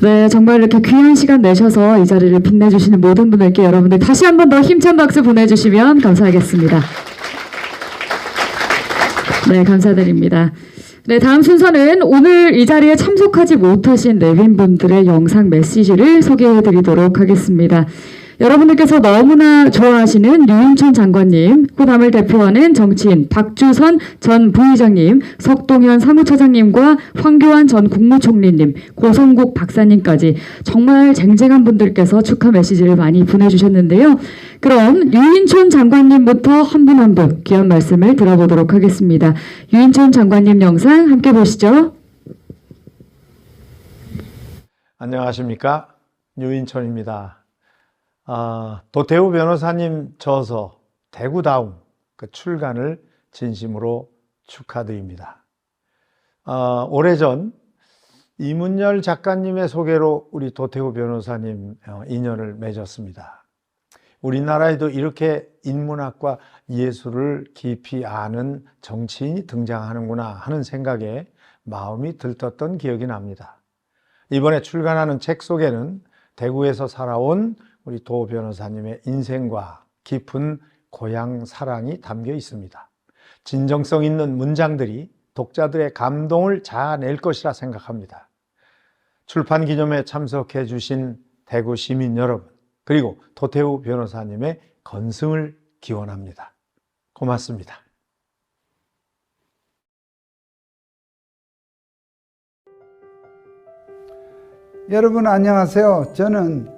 네, 정말 이렇게 귀한 시간 내셔서 이 자리를 빛내주시는 모든 분들께 여러분들 다시 한 번 더 힘찬 박수 보내주시면 감사하겠습니다. 네, 감사드립니다. 네, 다음 순서는 오늘 이 자리에 참석하지 못하신 내빈분들의 영상 메시지를 소개해드리도록 하겠습니다. 여러분들께서 너무나 좋아하시는 류인천 장관님, 호남을 대표하는 정치인 박주선 전 부의장님, 석동현 사무처장님과 황교안 전 국무총리님, 고성국 박사님까지 정말 쟁쟁한 분들께서 축하 메시지를 많이 보내주셨는데요. 그럼 류인천 장관님부터 한 분 한 분 귀한 말씀을 들어보도록 하겠습니다. 류인천 장관님 영상 함께 보시죠. 안녕하십니까? 류인천입니다. 도태우 변호사님 저서 대구다움 그 출간을 진심으로 축하드립니다. 오래전 이문열 작가님의 소개로 우리 도태우 변호사님 인연을 맺었습니다. 우리나라에도 이렇게 인문학과 예술을 깊이 아는 정치인이 등장하는구나 하는 생각에 마음이 들떴던 기억이 납니다. 이번에 출간하는 책 속에는 대구에서 살아온 우리 도 변호사님의 인생과 깊은 고향 사랑이 담겨 있습니다. 진정성 있는 문장들이 독자들의 감동을 자아낼 것이라 생각합니다. 출판 기념회에 참석해 주신 대구 시민 여러분, 그리고 도태우 변호사님의 건승을 기원합니다. 고맙습니다. 여러분 안녕하세요. 저는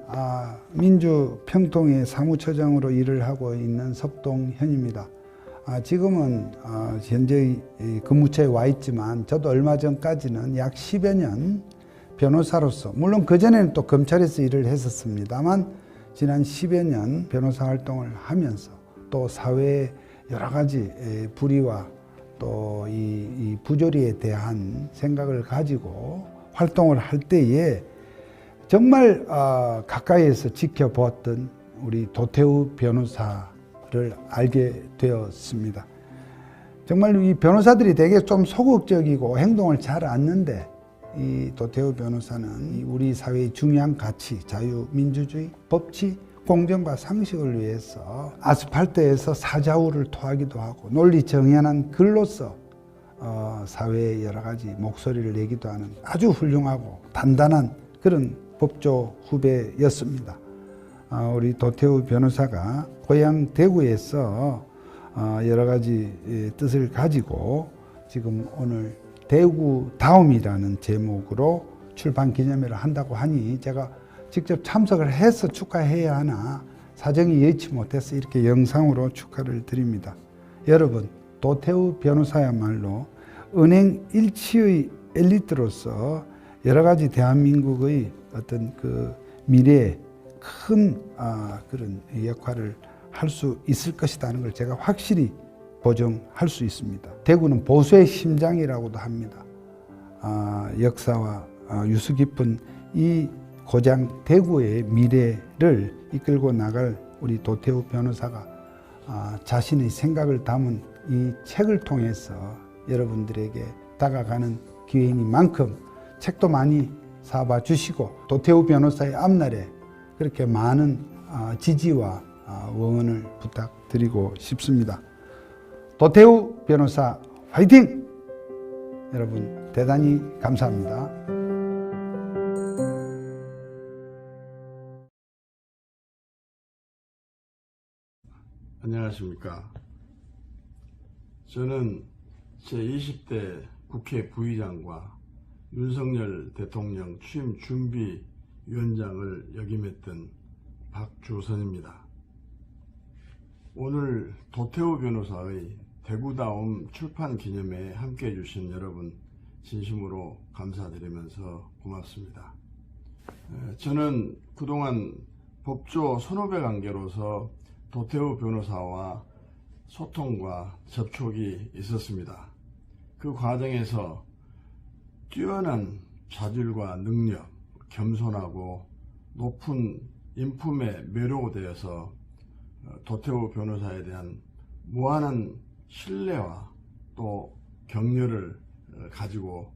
민주평통의 사무처장으로 일을 하고 있는 석동현입니다. 지금은 현재 근무처에 와 있지만 저도 얼마 전까지는 약 10여 년 변호사로서, 물론 그전에는 또 검찰에서 일을 했었습니다만 지난 10여 년 변호사 활동을 하면서 또 사회의 여러 가지 불의와 또 이 부조리에 대한 생각을 가지고 활동을 할 때에 정말 가까이에서 지켜보았던 우리 도태우 변호사를 알게 되었습니다. 정말 이 변호사들이 되게 좀 소극적이고 행동을 잘 않는데, 이 도태우 변호사는 우리 사회의 중요한 가치, 자유, 민주주의, 법치, 공정과 상식을 위해서 아스팔트에서 사자우를 토하기도 하고 논리 정연한 글로서 사회의 여러 가지 목소리를 내기도 하는 아주 훌륭하고 단단한 그런 법조 후배였습니다. 우리 도태우 변호사가 고향 대구에서 여러 가지 뜻을 가지고 지금 오늘 대구다움이라는 제목으로 출판 기념회를 한다고 하니 제가 직접 참석을 해서 축하해야 하나 사정이 여의치 못해서 이렇게 영상으로 축하를 드립니다. 여러분, 도태우 변호사야말로 은행 일치의 엘리트로서 여러 가지 대한민국의 어떤 그 미래에 큰 그런 역할을 할 수 있을 것이라는 걸 제가 확실히 보증할 수 있습니다. 대구는 보수의 심장이라고도 합니다. 역사와 유수 깊은 이 고장 대구의 미래를 이끌고 나갈 우리 도태우 변호사가 자신의 생각을 담은 이 책을 통해서 여러분들에게 다가가는 기회이니만큼 책도 많이 사봐 주시고 도태우 변호사의 앞날에 그렇게 많은 지지와 응원을 부탁드리고 싶습니다. 도태우 변호사 화이팅! 여러분 대단히 감사합니다. 안녕하십니까. 저는 제20대 국회 부의장과 윤석열 대통령 취임 준비위원장을 역임했던 박주선입니다. 오늘 도태우 변호사의 대구다움 출판 기념회에 함께 해주신 여러분 진심으로 감사드리면서 고맙습니다. 저는 그동안 법조 선후배 관계로서 도태우 변호사와 소통과 접촉이 있었습니다. 그 과정에서 뛰어난 자질과 능력, 겸손하고 높은 인품에 매료되어서 도태우 변호사에 대한 무한한 신뢰와 또 격려를 가지고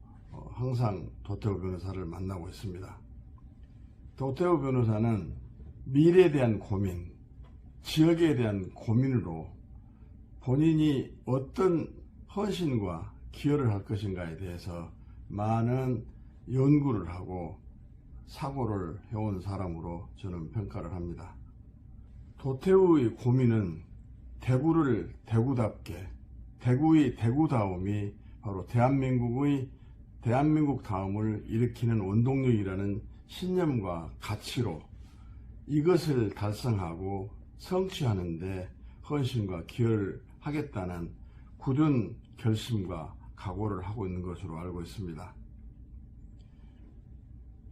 항상 도태우 변호사를 만나고 있습니다. 도태우 변호사는 미래에 대한 고민, 지역에 대한 고민으로 본인이 어떤 헌신과 기여를 할 것인가에 대해서 많은 연구를 하고 사고를 해온 사람으로 저는 평가를 합니다. 도태우의 고민은 대구를 대구답게, 대구의 대구다움이 바로 대한민국 다움을 일으키는 원동력이라는 신념과 가치로 이것을 달성하고 성취하는데 헌신과 기여를 하겠다는 굳은 결심과 각오를 하고 있는 것으로 알고 있습니다.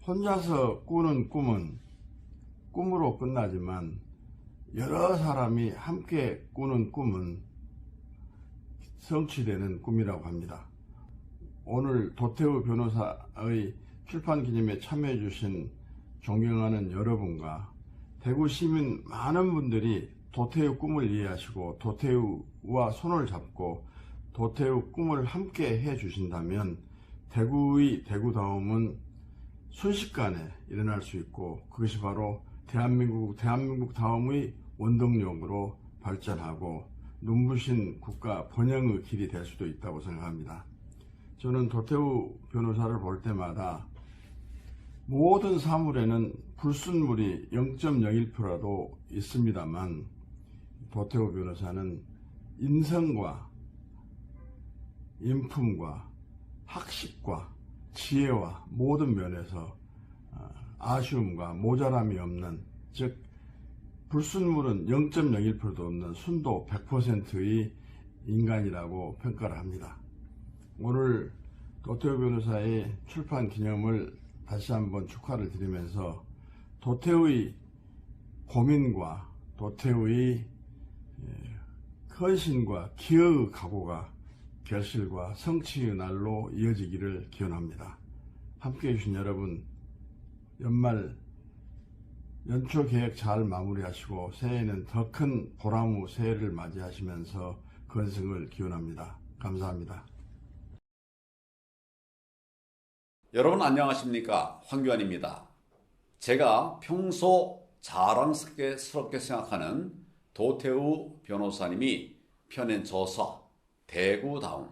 혼자서 꾸는 꿈은 꿈으로 끝나지만 여러 사람이 함께 꾸는 꿈은 성취되는 꿈이라고 합니다. 오늘 도태우 변호사의 출판 기념에 참여해 주신 존경하는 여러분과 대구 시민 많은 분들이 도태우 꿈을 이해하시고 도태우와 손을 잡고 도태우 꿈을 함께 해 주신다면 대구의 대구다움은 순식간에 일어날 수 있고 그것이 바로 대한민국 다음의 원동력으로 발전하고 눈부신 국가 번영의 길이 될 수도 있다고 생각합니다. 저는 도태우 변호사를 볼 때마다 모든 사물에는 불순물이 0.01%라도 있습니다만 도태우 변호사는 인성과 인품과 학식과 지혜와 모든 면에서 아쉬움과 모자람이 없는, 즉 불순물은 0.01%도 없는 순도 100%의 인간이라고 평가를 합니다. 오늘 도태우 변호사의 출판 기념을 다시 한번 축하를 드리면서 도태우의 고민과 도태우의 헌신과 기여의 각오가 결실과 성취의 날로 이어지기를 기원합니다. 함께해 주신 여러분, 연초 계획 잘 마무리하시고 새해에는 더 큰 보람의 새해를 맞이하시면서 건승을 기원합니다. 감사합니다. 여러분 안녕하십니까? 황교안입니다. 제가 평소 자랑스럽게 생각하는 도태우 변호사님이 펴낸 저서 대구다움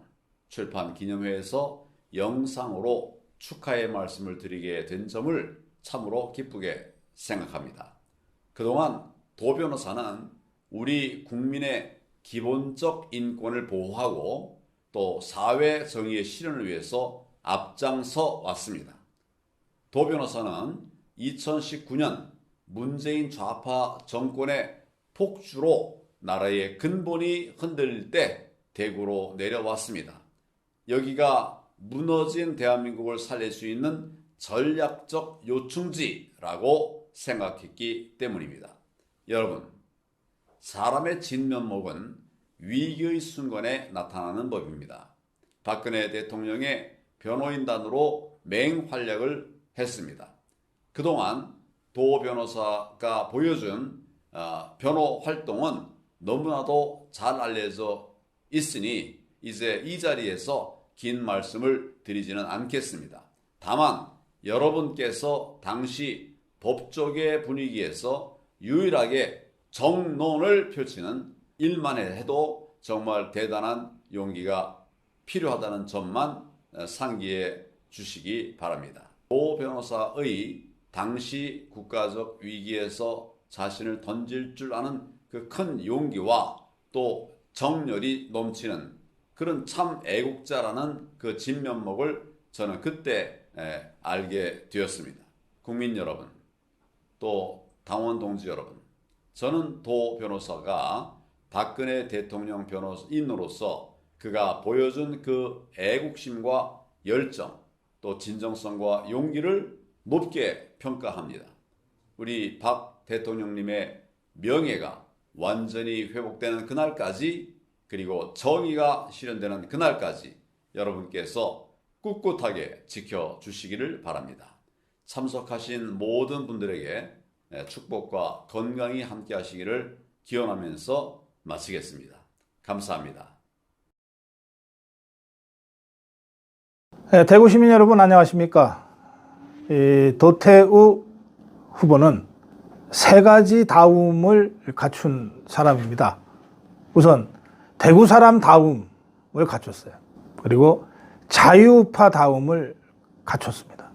출판 기념회에서 영상으로 축하의 말씀을 드리게 된 점을 참으로 기쁘게 생각합니다. 그동안 도 변호사는 우리 국민의 기본적 인권을 보호하고 또 사회 정의의 실현을 위해서 앞장서 왔습니다. 도 변호사는 2019년 문재인 좌파 정권의 폭주로 나라의 근본이 흔들릴 때 대구로 내려왔습니다. 여기가 무너진 대한민국을 살릴 수 있는 전략적 요충지라고 생각했기 때문입니다. 여러분, 사람의 진면목은 위기의 순간에 나타나는 법입니다. 박근혜 대통령의 변호인단으로 맹활약을 했습니다. 그동안 도 변호사가 보여준 변호 활동은 너무나도 잘 알려져 있으니 이제 이 자리에서 긴 말씀을 드리지는 않겠습니다. 다만 여러분께서 당시 법조계 분위기에서 유일하게 정론을 펼치는 일만 해도 정말 대단한 용기가 필요하다는 점만 상기해 주시기 바랍니다. 도 변호사의 당시 국가적 위기에서 자신을 던질 줄 아는 그 큰 용기와 또 정열이 넘치는 그런 참 애국자라는 그 진면목을 저는 그때 알게 되었습니다. 국민 여러분, 또 당원 동지 여러분, 저는 도 변호사가 박근혜 대통령 변호인으로서 그가 보여준 그 애국심과 열정, 또 진정성과 용기를 높게 평가합니다. 우리 박 대통령님의 명예가 완전히 회복되는 그날까지, 그리고 정의가 실현되는 그날까지 여러분께서 꿋꿋하게 지켜주시기를 바랍니다. 참석하신 모든 분들에게 축복과 건강이 함께 하시기를 기원하면서 마치겠습니다. 감사합니다. 대구 시민 여러분 안녕하십니까? 도태우 후보는 세 가지 다움을 갖춘 사람입니다. 우선 대구 사람 다움을 갖췄어요. 그리고 자유우파 다움을 갖췄습니다.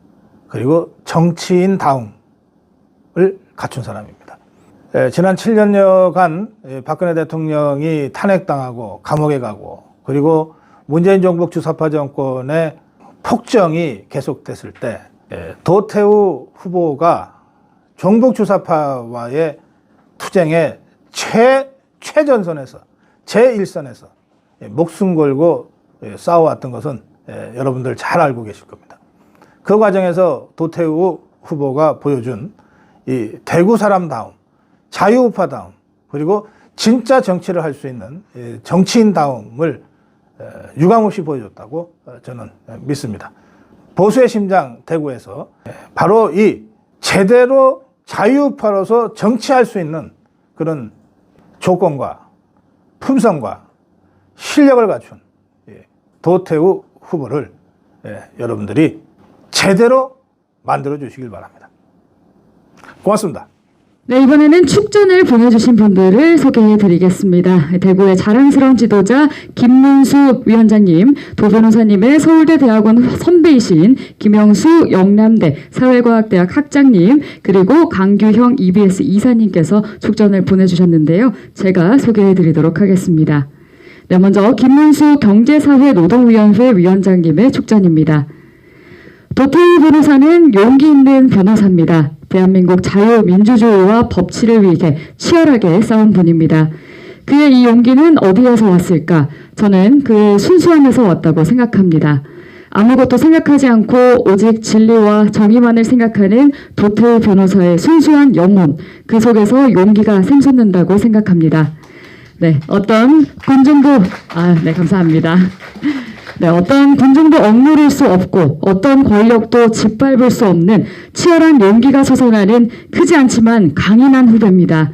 그리고 정치인 다움을 갖춘 사람입니다. 지난 7년여간 박근혜 대통령이 탄핵당하고 감옥에 가고 그리고 문재인 정부 주사파 정권의 폭정이 계속됐을 때 도태우 후보가 종북 주사파와의 투쟁의 최전선에서 제1선에서 목숨 걸고 싸워왔던 것은 여러분들 잘 알고 계실 겁니다. 그 과정에서 도태우 후보가 보여준 이 대구 사람다움, 자유우파다움, 그리고 진짜 정치를 할 수 있는 정치인다움을 유감없이 보여줬다고 저는 믿습니다. 보수의 심장 대구에서 바로 이 제대로 자유우파로서 정치할 수 있는 그런 조건과 품성과 실력을 갖춘 도태우 후보를 여러분들이 제대로 만들어 주시길 바랍니다. 고맙습니다. 네, 이번에는 축전을 보내주신 분들을 소개해 드리겠습니다. 대구의 자랑스러운 지도자 김문수 위원장님, 도 변호사님의 서울대 대학원 선배이신 김영수 영남대 사회과학대학 학장님, 그리고 강규형 EBS 이사님께서 축전을 보내주셨는데요. 제가 소개해 드리도록 하겠습니다. 네, 먼저 김문수 경제사회노동위원회 위원장님의 축전입니다. 도태우 변호사는 용기 있는 변호사입니다. 대한민국 자유민주주의와 법치를 위해 치열하게 싸운 분입니다. 그의 이 용기는 어디에서 왔을까? 저는 그의 순수함에서 왔다고 생각합니다. 아무것도 생각하지 않고 오직 진리와 정의만을 생각하는 도태우 변호사의 순수한 영혼, 그 속에서 용기가 샘솟는다고 생각합니다. 네, 어떤 군중도, 네, 감사합니다. 네, 어떤 군중도 억누를 수 없고 어떤 권력도 짓밟을 수 없는 치열한 용기가 솟아나는 크지 않지만 강인한 후배입니다.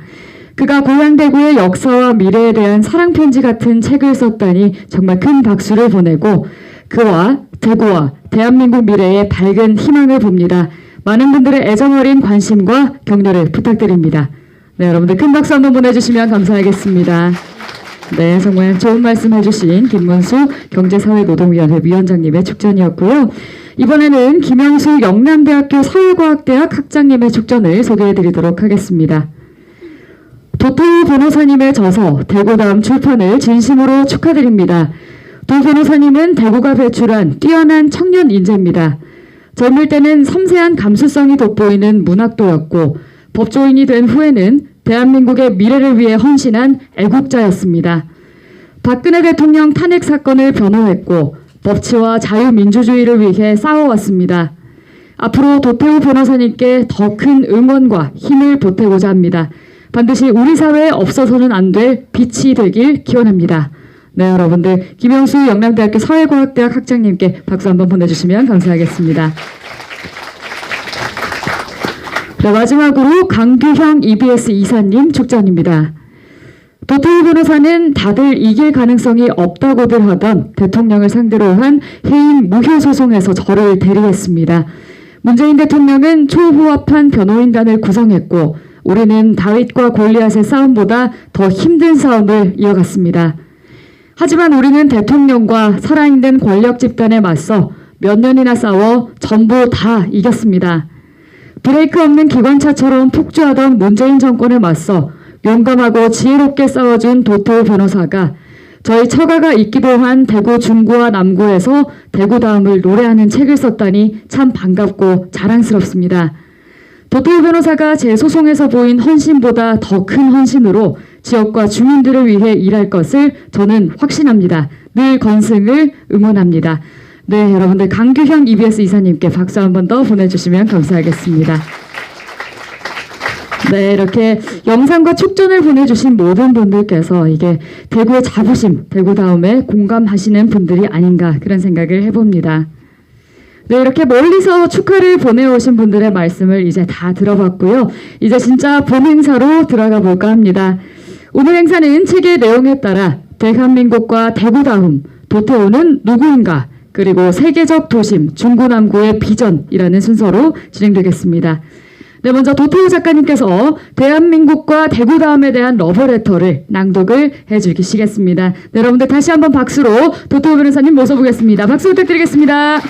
그가 고향 대구의 역사와 미래에 대한 사랑편지 같은 책을 썼다니 정말 큰 박수를 보내고 그와 대구와 대한민국 미래에 밝은 희망을 봅니다. 많은 분들의 애정어린 관심과 격려를 부탁드립니다. 네, 여러분들 큰 박수 한번 보내주시면 감사하겠습니다. 네, 정말 좋은 말씀 해주신 김문수 경제사회노동위원회 위원장님의 축전이었고요. 이번에는 김영수 영남대학교 사회과학대학 학장님의 축전을 소개해드리도록 하겠습니다. 도태우 변호사님의 저서 대구다음 출판을 진심으로 축하드립니다. 도 변호사님은 대구가 배출한 뛰어난 청년 인재입니다. 젊을 때는 섬세한 감수성이 돋보이는 문학도였고 법조인이 된 후에는 대한민국의 미래를 위해 헌신한 애국자였습니다. 박근혜 대통령 탄핵 사건을 변호했고 법치와 자유민주주의를 위해 싸워왔습니다. 앞으로 도태우 변호사님께 더 큰 응원과 힘을 보태고자 합니다. 반드시 우리 사회에 없어서는 안 될 빛이 되길 기원합니다. 네, 여러분들 김영수 영남대학교 사회과학대학 학장님께 박수 한번 보내주시면 감사하겠습니다. 네, 마지막으로 강규형 EBS 이사님 축전입니다. 도태우 변호사는 다들 이길 가능성이 없다고들 하던 대통령을 상대로 한 해임 무효 소송에서 저를 대리했습니다. 문재인 대통령은 초호합한 변호인단을 구성했고 우리는 다윗과 골리앗의 싸움보다 더 힘든 싸움을 이어갔습니다. 하지만 우리는 대통령과 살아있는 권력 집단에 맞서 몇 년이나 싸워 전부 다 이겼습니다. 브레이크 없는 기관차처럼 폭주하던 문재인 정권에 맞서 용감하고 지혜롭게 싸워준 도태우 변호사가 저희 처가가 있기도 한 대구 중구와 남구에서 대구다움을 노래하는 책을 썼다니 참 반갑고 자랑스럽습니다. 도태우 변호사가 제 소송에서 보인 헌신보다 더 큰 헌신으로 지역과 주민들을 위해 일할 것을 저는 확신합니다. 늘 건승을 응원합니다. 네, 여러분들 강규형 EBS 이사님께 박수 한 번 더 보내주시면 감사하겠습니다. 네, 이렇게 영상과 축전을 보내주신 모든 분들께서 이게 대구의 자부심, 대구다움에 공감하시는 분들이 아닌가 그런 생각을 해봅니다. 네, 이렇게 멀리서 축하를 보내오신 분들의 말씀을 이제 다 들어봤고요. 이제 진짜 본 행사로 들어가 볼까 합니다. 오늘 행사는 책의 내용에 따라 대한민국과 대구다움, 도태우는 누구인가, 그리고 세계적 도심 중구남구의 비전이라는 순서로 진행되겠습니다. 네, 먼저 도태우 작가님께서 대한민국과 대구 다음에 대한 러브레터를 낭독을 해주시겠습니다. 네, 여러분들 다시 한번 박수로 도태우 변호사님 모셔보겠습니다. 박수 부탁드리겠습니다.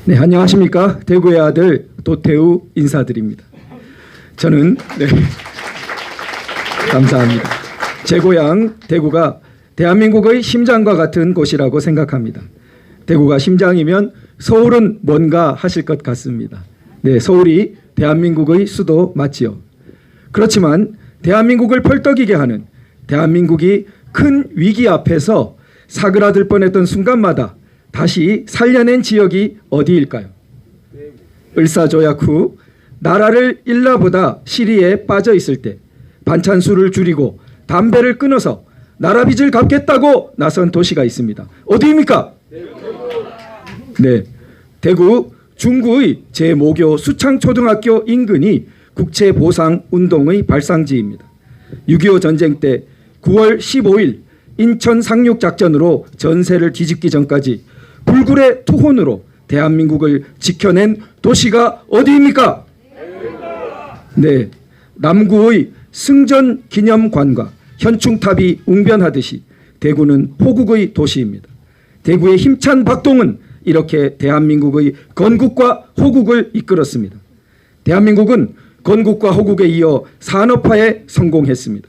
네, 안녕하십니까. 대구의 아들 도태우 인사드립니다. 저는 감사합니다. 제 고향 대구가 대한민국의 심장과 같은 곳이라고 생각합니다. 대구가 심장이면 서울은 뭔가 하실 것 같습니다. 네, 서울이 대한민국의 수도 맞지요. 그렇지만 대한민국을 펄떡이게 하는, 대한민국이 큰 위기 앞에서 사그라들 뻔했던 순간마다 다시 살려낸 지역이 어디일까요? 을사조약 후 나라를 일라보다 시리에 빠져 있을 때 반찬수를 줄이고 담배를 끊어서 나라 빚을 갚겠다고 나선 도시가 있습니다. 어디입니까? 네, 대구 중구의 제5교 수창초등학교 인근이 국채보상운동의 발상지입니다. 6.25 전쟁 때 9월 15일 인천 상륙작전으로 전세를 뒤집기 전까지 불굴의 투혼으로 대한민국을 지켜낸 도시가 어디입니까? 네, 남구의 승전기념관과 현충탑이 웅변하듯이 대구는 호국의 도시입니다. 대구의 힘찬 박동은 이렇게 대한민국의 건국과 호국을 이끌었습니다. 대한민국은 건국과 호국에 이어 산업화에 성공했습니다.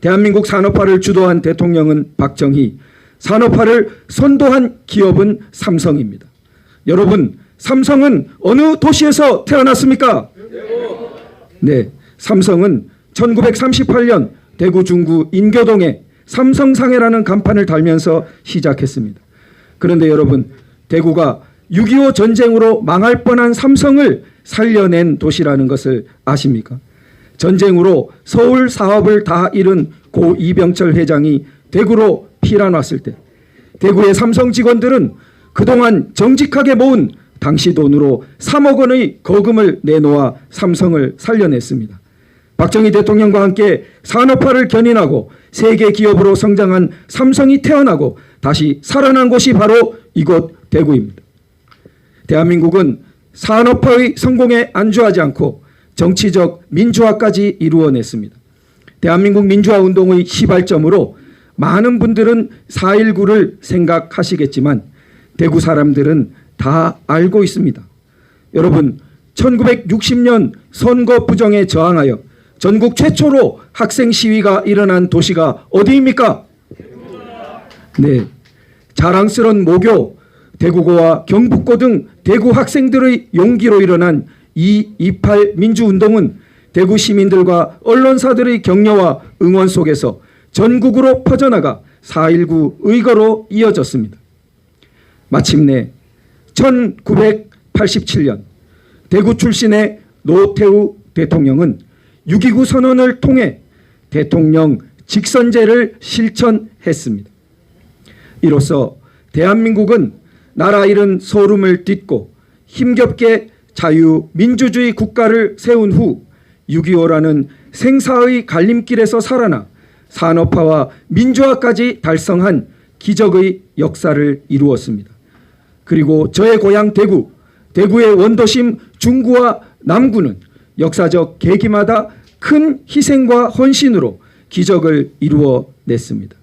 대한민국 산업화를 주도한 대통령은 박정희, 산업화를 선도한 기업은 삼성입니다. 여러분, 삼성은 어느 도시에서 태어났습니까? 네, 삼성은 1938년 대구 중구 인교동에 삼성상해라는 간판을 달면서 시작했습니다. 그런데 여러분, 대구가 6.25 전쟁으로 망할 뻔한 삼성을 살려낸 도시라는 것을 아십니까? 전쟁으로 서울 사업을 다 잃은 고 이병철 회장이 대구로 피난 왔을 때 대구의 삼성 직원들은 그동안 정직하게 모은 당시 돈으로 3억 원의 거금을 내놓아 삼성을 살려냈습니다. 박정희 대통령과 함께 산업화를 견인하고 세계 기업으로 성장한 삼성이 태어나고 다시 살아난 곳이 바로 이곳 대구입니다. 대한민국은 산업화의 성공에 안주하지 않고 정치적 민주화까지 이루어냈습니다. 대한민국 민주화 운동의 시발점으로 많은 분들은 4.19를 생각하시겠지만 대구 사람들은 다 알고 있습니다. 여러분, 1960년 선거 부정에 저항하여 전국 최초로 학생 시위가 일어난 도시가 어디입니까? 네, 자랑스러운 모교, 대구고와 경북고 등 대구 학생들의 용기로 일어난 2.28 민주운동은 대구 시민들과 언론사들의 격려와 응원 속에서 전국으로 퍼져나가 4.19 의거로 이어졌습니다. 마침내 1987년 대구 출신의 노태우 대통령은 6.29 선언을 통해 대통령 직선제를 실천했습니다. 이로써 대한민국은 나라 잃은 소름을 딛고 힘겹게 자유민주주의 국가를 세운 후 6.25라는 생사의 갈림길에서 살아나 산업화와 민주화까지 달성한 기적의 역사를 이루었습니다. 그리고 저의 고향 대구, 대구의 원도심 중구와 남구는 역사적 계기마다 큰 희생과 헌신으로 기적을 이루어냈습니다.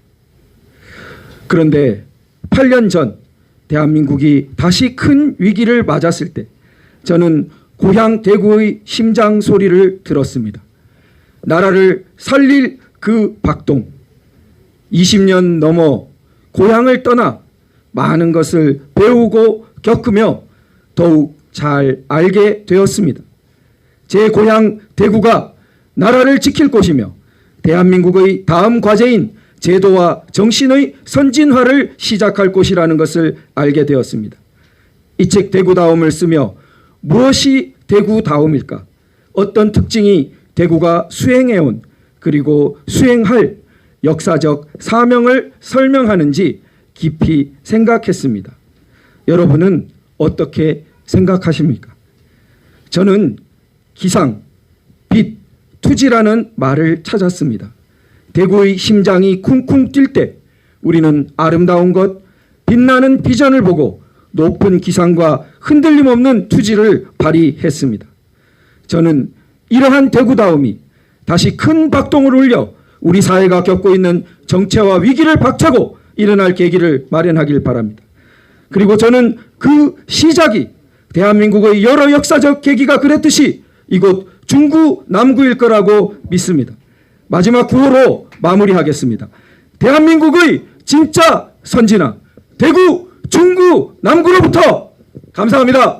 그런데 8년 전 대한민국이 다시 큰 위기를 맞았을 때 저는 고향 대구의 심장 소리를 들었습니다. 나라를 살릴 그 박동. 20년 넘어 고향을 떠나 많은 것을 배우고 겪으며 더욱 잘 알게 되었습니다. 제 고향 대구가 나라를 지킬 곳이며 대한민국의 다음 과제인 제도와 정신의 선진화를 시작할 곳이라는 것을 알게 되었습니다. 이 책 대구다움을 쓰며 무엇이 대구다움일까? 어떤 특징이 대구가 수행해온 그리고 수행할 역사적 사명을 설명하는지 깊이 생각했습니다. 여러분은 어떻게 생각하십니까? 저는 기상, 빛, 투지라는 말을 찾았습니다. 대구의 심장이 쿵쿵 뛸 때 우리는 아름다운 것, 빛나는 비전을 보고 높은 기상과 흔들림 없는 투지를 발휘했습니다. 저는 이러한 대구다움이 다시 큰 박동을 울려 우리 사회가 겪고 있는 정체와 위기를 박차고 일어날 계기를 마련하길 바랍니다. 그리고 저는 그 시작이 대한민국의 여러 역사적 계기가 그랬듯이 이곳 중구 남구일 거라고 믿습니다. 마지막 구호로 마무리하겠습니다. 대한민국의 진짜 선진화 대구 중구 남구로부터. 감사합니다.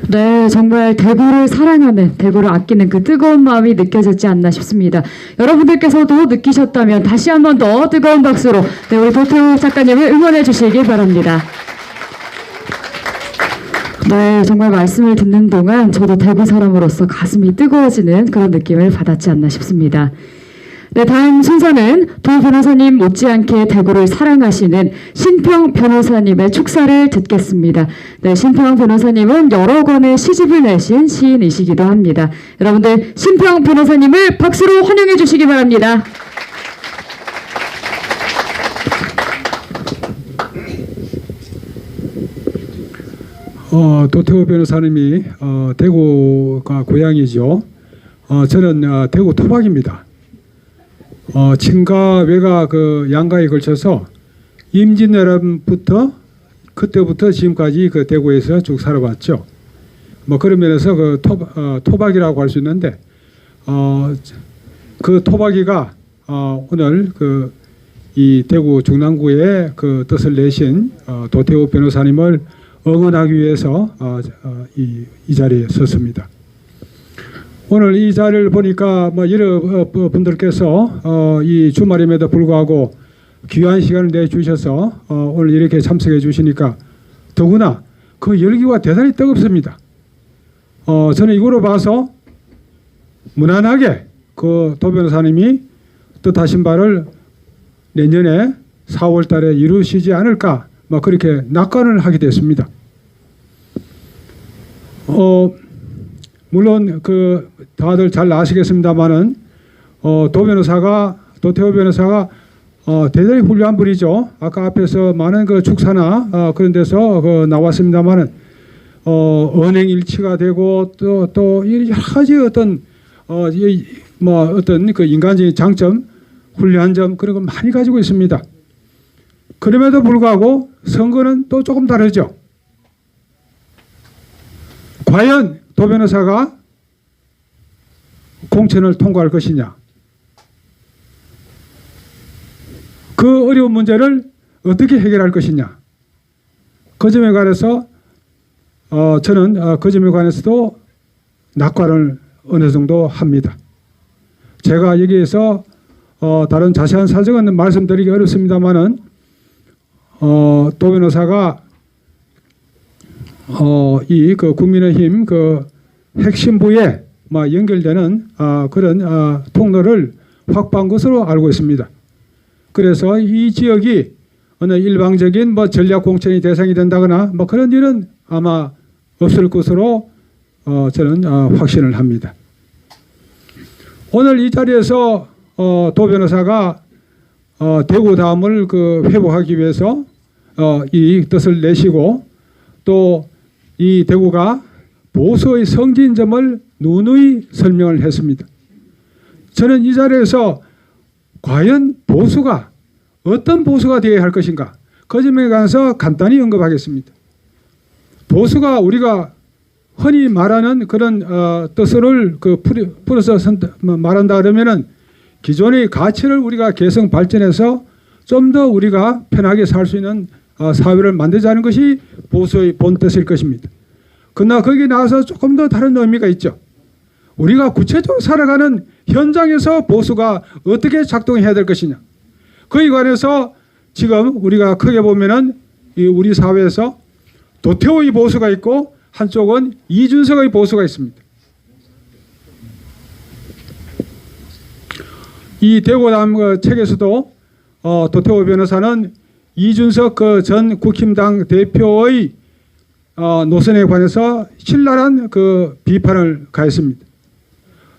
네, 정말 대구를 사랑하는, 대구를 아끼는 그 뜨거운 마음이 느껴졌지 않나 싶습니다. 여러분들께서도 느끼셨다면 다시 한 번 더 뜨거운 박수로 네, 우리 도태우 작가님을 응원해 주시기 바랍니다. 네, 정말 말씀을 듣는 동안 저도 대구 사람으로서 가슴이 뜨거워지는 그런 느낌을 받았지 않나 싶습니다. 네, 다음 순서는 도 변호사님 못지않게 대구를 사랑하시는 신평 변호사님의 축사를 듣겠습니다. 네, 신평 변호사님은 여러 권의 시집을 내신 시인이시기도 합니다. 여러분들 신평 변호사님을 박수로 환영해 주시기 바랍니다. 도태우 변호사님이 대구가 고향이죠. 저는 대구 토박입니다. 친가 외가 그 양가에 걸쳐서 임진왜란부터 그때부터 지금까지 그 대구에서 쭉 살아왔죠. 뭐 그런 면에서 그 토박이라고 할 수 있는데 그 토박이가 오늘 그 이 대구 중랑구에 그 뜻을 내신 도태우 변호사님을 응원하기 위해서 이 자리에 섰습니다. 오늘 이 자리를 보니까 뭐 여러 분들께서 이 주말임에도 불구하고 귀한 시간을 내주셔서 오늘 이렇게 참석해 주시니까 더구나 그 열기가 대단히 뜨겁습니다. 저는 이거로 봐서 무난하게 그 도 변호사님이 뜻하신 바를 내년에 4월 달에 이루시지 않을까 뭐 그렇게 낙관을 하게 됐습니다. 물론 그 다들 잘 아시겠습니다만은 도태우 변호사가 대단히 훌륭한 분이죠. 아까 앞에서 많은 그 축사나 그런 데서 그 나왔습니다만은 언행 일치가 되고 또 여러 가지 어떤 어떤 그 인간적인 장점, 훌륭한 점 그런 거 많이 가지고 있습니다. 그럼에도 불구하고 선거는 또 조금 다르죠. 과연 도 변호사가 공천을 통과할 것이냐. 그 어려운 문제를 어떻게 해결할 것이냐. 그 점에 관해서 저는 그 점에 관해서도 낙관을 어느 정도 합니다. 제가 여기에서 다른 자세한 사정은 말씀드리기 어렵습니다만은 도 변호사가 이 그 국민의힘 그 핵심부에 연결되는 그런 통로를 확보한 것으로 알고 있습니다. 그래서 이 지역이 어느 일방적인 뭐 전략 공천이 대상이 된다거나 뭐 그런 일은 아마 없을 것으로 저는 확신을 합니다. 오늘 이 자리에서 도 변호사가 대구다움을 그 회복하기 위해서 이 뜻을 내시고 또 이 대구가 보수의 성진점을 누누이 설명을 했습니다. 저는 이 자리에서 과연 보수가 어떤 보수가 되어야 할 것인가 그 점에 관해서 간단히 언급하겠습니다. 보수가 우리가 흔히 말하는 그런 뜻을 그 풀어서 말한다 그러면은 기존의 가치를 우리가 개성 발전해서 좀 더 우리가 편하게 살 수 있는 사회를 만들자는 것이 보수의 본 뜻일 것입니다. 그러나 거기에 나와서 조금 더 다른 의미가 있죠. 우리가 구체적으로 살아가는 현장에서 보수가 어떻게 작동해야 될 것이냐. 그에 관해서 지금 우리가 크게 보면은 우리 사회에서 도태우의 보수가 있고 한쪽은 이준석의 보수가 있습니다. 이 대구다움 책에서도 도태우 변호사는 이준석 그 전 국힘당 대표의 노선에 관해서 신랄한 그 비판을 가했습니다.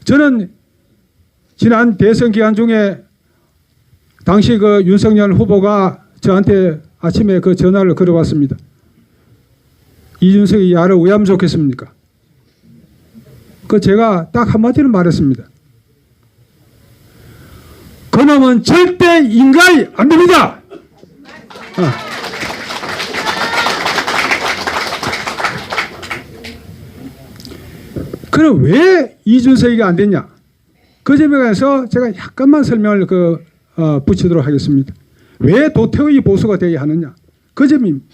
저는 지난 대선 기간 중에 당시 그 윤석열 후보가 저한테 아침에 그 전화를 걸어왔습니다. 이준석이 야를 왜 하면 좋겠습니까? 그 제가 딱 한마디로 말했습니다. 그놈은 절대 인간이 안 됩니다. 그럼 왜 이준석이가 안 됐냐? 그 점에 관해서 제가 약간만 설명을 붙이도록 하겠습니다. 왜 도태우의 보수가 되어야 하느냐? 그 점입니다.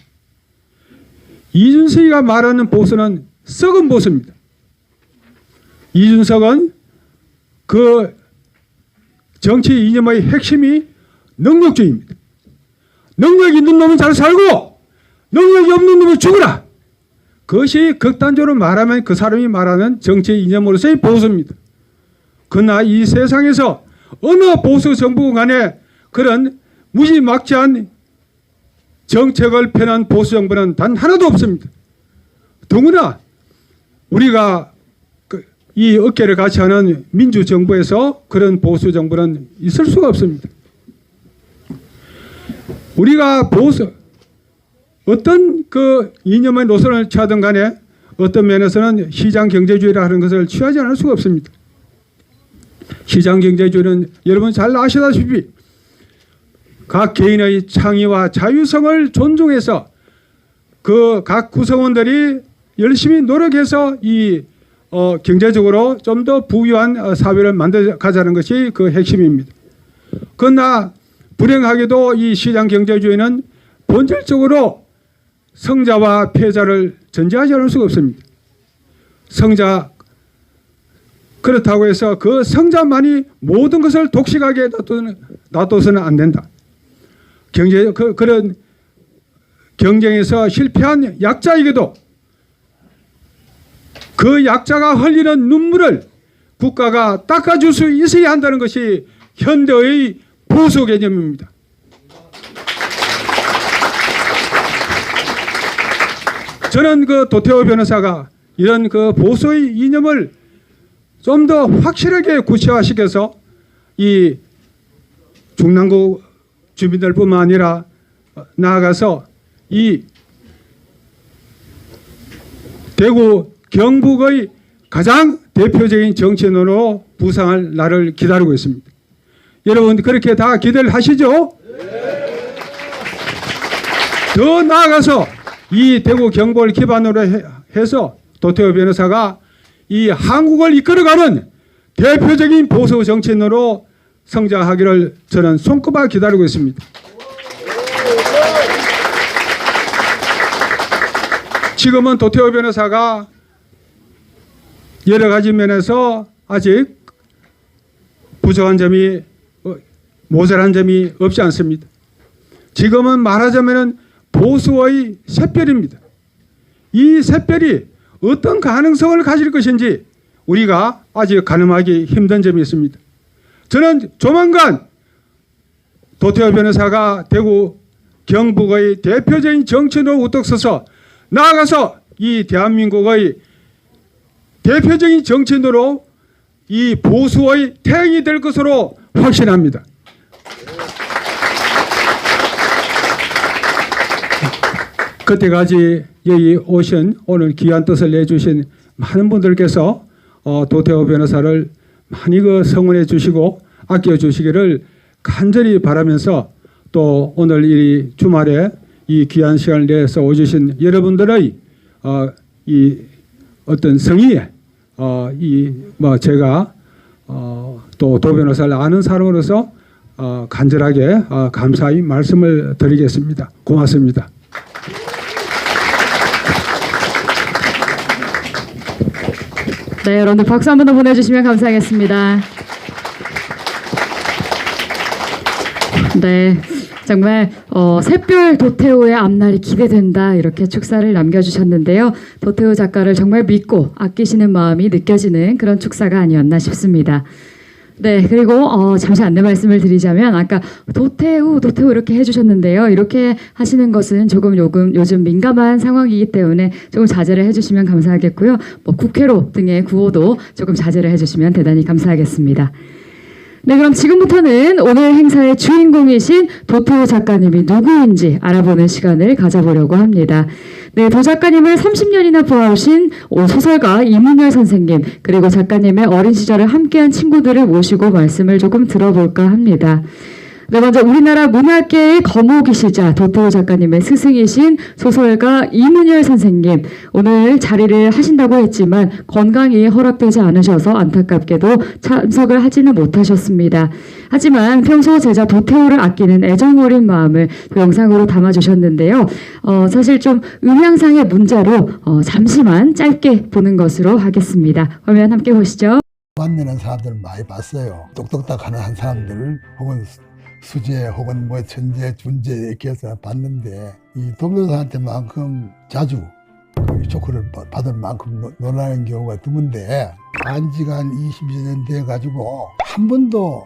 이준석이가 말하는 보수는 썩은 보수입니다. 이준석은 그 정치 이념의 핵심이 능력주의입니다. 능력 있는 놈은 잘 살고 능력이 없는 놈은 죽으라. 그것이 극단적으로 말하면 그 사람이 말하는 정치 이념으로서의 보수입니다. 그러나 이 세상에서 어느 보수 정부 간에 그런 무지막지한 정책을 펴는 보수 정부는 단 하나도 없습니다. 더구나 우리가 이 어깨를 같이 하는 민주정부에서 그런 보수 정부는 있을 수가 없습니다. 우리가 어떤 그 이념의 노선을 취하든 간에 어떤 면에서는 시장 경제주의라 하는 것을 취하지 않을 수가 없습니다. 시장 경제주의는 여러분 잘 아시다시피 각 개인의 창의와 자유성을 존중해서 그 각 구성원들이 열심히 노력해서 이 경제적으로 좀 더 부유한 사회를 만들어 가자는 것이 그 핵심입니다. 그러나 불행하게도 이 시장 경제주의는 본질적으로 성자와 패자를 전제하지 않을 수가 없습니다. 성자, 그렇다고 해서 그 성자만이 모든 것을 독식하게 놔둬서는 안 된다. 그런 경쟁에서 실패한 약자에게도 그 약자가 흘리는 눈물을 국가가 닦아줄 수 있어야 한다는 것이 현대의 보수 개념입니다. 저는 그 도태우 변호사가 이런 그 보수의 이념을 좀 더 확실하게 구체화시켜서 이 중남구 주민들뿐만 아니라 나아가서 이 대구 경북의 가장 대표적인 정치인으로 부상할 날을 기다리고 있습니다. 여러분 그렇게 다 기대를 하시죠? 더 나아가서 이 대구 경북을 기반으로 해서 도태우 변호사가 이 한국을 이끌어가는 대표적인 보수 정치인으로 성장하기를 저는 손꼽아 기다리고 있습니다. 지금은 도태우 변호사가 여러 가지 면에서 아직 부족한 점이 모자란 점이 없지 않습니다. 지금은 말하자면 보수의 샛별입니다. 이 샛별이 어떤 가능성을 가질 것인지 우리가 아직 가늠하기 힘든 점이 있습니다. 저는 조만간 도태우 변호사가 대구 경북의 대표적인 정치인으로 우뚝 서서 나아가서 이 대한민국의 대표적인 정치인으로 이 보수의 태양이 될 것으로 확신합니다. 그때까지 여기 오신 오늘 귀한 뜻을 내주신 많은 분들께서 도태우 변호사를 많이 성원해 주시고 아껴 주시기를 간절히 바라면서 또 오늘 이 주말에 이 귀한 시간을 내서 오주신 여러분들의 이 어떤 성의에 제가 또 도 변호사를 아는 사람으로서 간절하게 감사의 말씀을 드리겠습니다. 고맙습니다. 네, 여러분들 박수 한 번 더 보내주시면 감사하겠습니다. 네, 정말 샛별 도태우의 앞날이 기대된다 이렇게 축사를 남겨주셨는데요. 도태우 작가를 정말 믿고 아끼시는 마음이 느껴지는 그런 축사가 아니었나 싶습니다. 네, 그리고 잠시 안내 말씀을 드리자면 아까 도태우 이렇게 해주셨는데요. 이렇게 하시는 것은 조금 요즘 민감한 상황이기 때문에 조금 자제를 해주시면 감사하겠고요. 국회로 등의 구호도 조금 자제를 해주시면 대단히 감사하겠습니다. 네, 그럼 지금부터는 오늘 행사의 주인공이신 도태우 작가님이 누구인지 알아보는 시간을 가져보려고 합니다. 네, 도 작가님을 30년이나 보아오신 소설가 이문열 선생님, 그리고 작가님의 어린 시절을 함께한 친구들을 모시고 말씀을 조금 들어볼까 합니다. 네, 먼저 우리나라 문학계의 거목이시자 도태우 작가님의 스승이신 소설가 이문열 선생님, 오늘 자리를 하신다고 했지만 건강이 허락되지 않으셔서 안타깝게도 참석을 하지는 못하셨습니다. 하지만 평소 제자 도태우를 아끼는 애정 어린 마음을 영상으로 담아주셨는데요. 사실 좀 음향상의 문제로 잠시만 짧게 보는 것으로 하겠습니다. 화면 함께 보시죠. 만나는 사람들을 많이 봤어요. 똑똑똑하는 한 사람들 혹은 수재 혹은 뭐 천재, 준재 이렇게 해서 봤는데 이 도교사한테만큼 자주 조크를 받을 만큼 논하는 경우가 드문데 안지가 한 20여 년 돼가지고 한 번도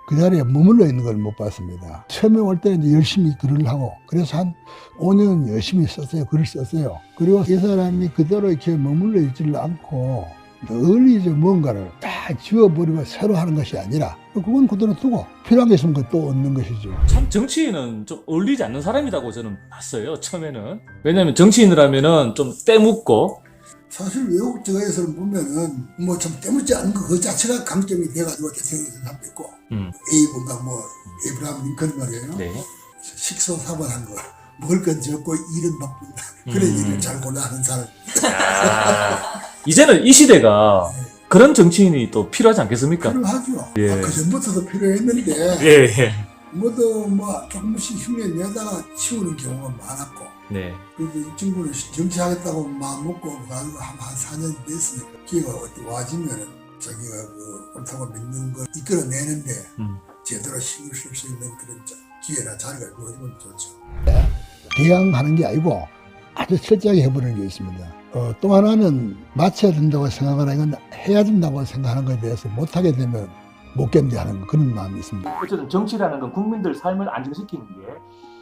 그 자리에 머물러 있는 걸 못 봤습니다. 처음에 올 때는 이제 열심히 글을 하고 그래서 한 5년 열심히 썼어요. 글을 썼어요. 그리고 이 사람이 그대로 이렇게 머물러 있지를 않고 널리 뭔가를 다 지워버리고 새로 하는 것이 아니라 그건 그대로 두고 필요한 게 있으면 또 얻는 것이죠. 참 정치인은 좀 어울리지 않는 사람이라고 저는 봤어요. 처음에는. 왜냐하면 정치인을 하면은 좀 때묻고 사실 외국 저에서는 보면은 뭐 좀 때묻지 않은 거 그 자체가 강점이 돼가지고 대통령이 된 사람도 있고 에이브인가 뭐 에이브라함 링컨 말이에요. 네. 식소사번한 거 먹을 건 적고 일은 바쁜다. 그런 일을 잘 골라 하는 사람. 이제는 이 시대가 그런 정치인이 또 필요하지 않겠습니까? 필요하죠. 예. 그 전부터도 필요했는데 예. 모두 뭐 조금씩 흉내 내다가 치우는 경우가 많았고 네. 그래도 이 친구는 정치하겠다고 마음 먹고 가지고 한 4년 됐으니까 기회가 와지면은 자기가 그 옳다고 믿는 걸 이끌어내는데 제대로 힘을 쓸 수 있는 그런 기회나 자리가 주어지면 좋죠. 대항하는 게 아니고 아주 철저하게 해보는 게 있습니다. 또 하나는 마쳐야 된다고 생각하는 건 해야 된다고 생각하는 것에 대해서 못하게 되면 못 견뎌하는 그런 마음이 있습니다. 어쨌든 정치라는 건 국민들 삶을 안정시키는 게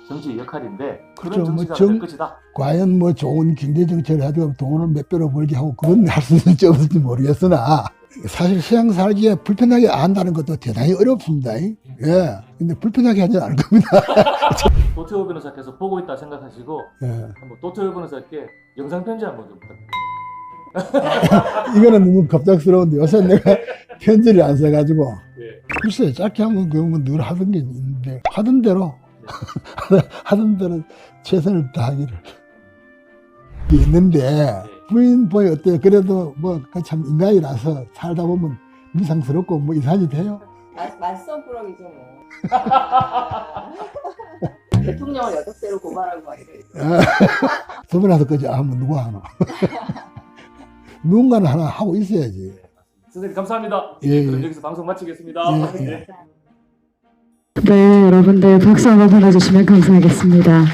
정치의 역할인데 그렇죠. 그런 정치가 될 것이다. 과연 뭐 좋은 경제 정책을 해도 돈을 몇 배로 벌게 하고 그건 할 수 있을지 없을지 모르겠으나 사실 세상 살기에 불편하게 안 한다는 것도 대단히 어렵습니다. 예. 근데 불편하게 하지 않을 겁니다. 도태우 변호사께서 보고 있다 생각하시고 예. 한번 도태우 변호사께 영상 편지 한번 좀 부탁드립니다. 이거는 너무 갑작스러운데 요새 내가 편지를 안 써가지고 예. 글쎄 짧게 한번 그러면 늘 하던 게 있는데 하던 대로 하던 대로 최선을 다하기를 있는데 부인 보이 어때요? 그래도 뭐 참 인간이라서 살다 보면 이상스럽고 뭐 이상이 돼요. 말썽꾸러기죠 뭐. 대통령을 8대로 고발하고 막 이래요. 소변에서 까지 하면 누가 하나? 누군가는 하나 하고 있어야지. 선생님 감사합니다. 예, 그럼 여기서 방송 마치겠습니다. 예, 예. 예. 네, 여러분들 박수 한번 보내주시면 감사하겠습니다.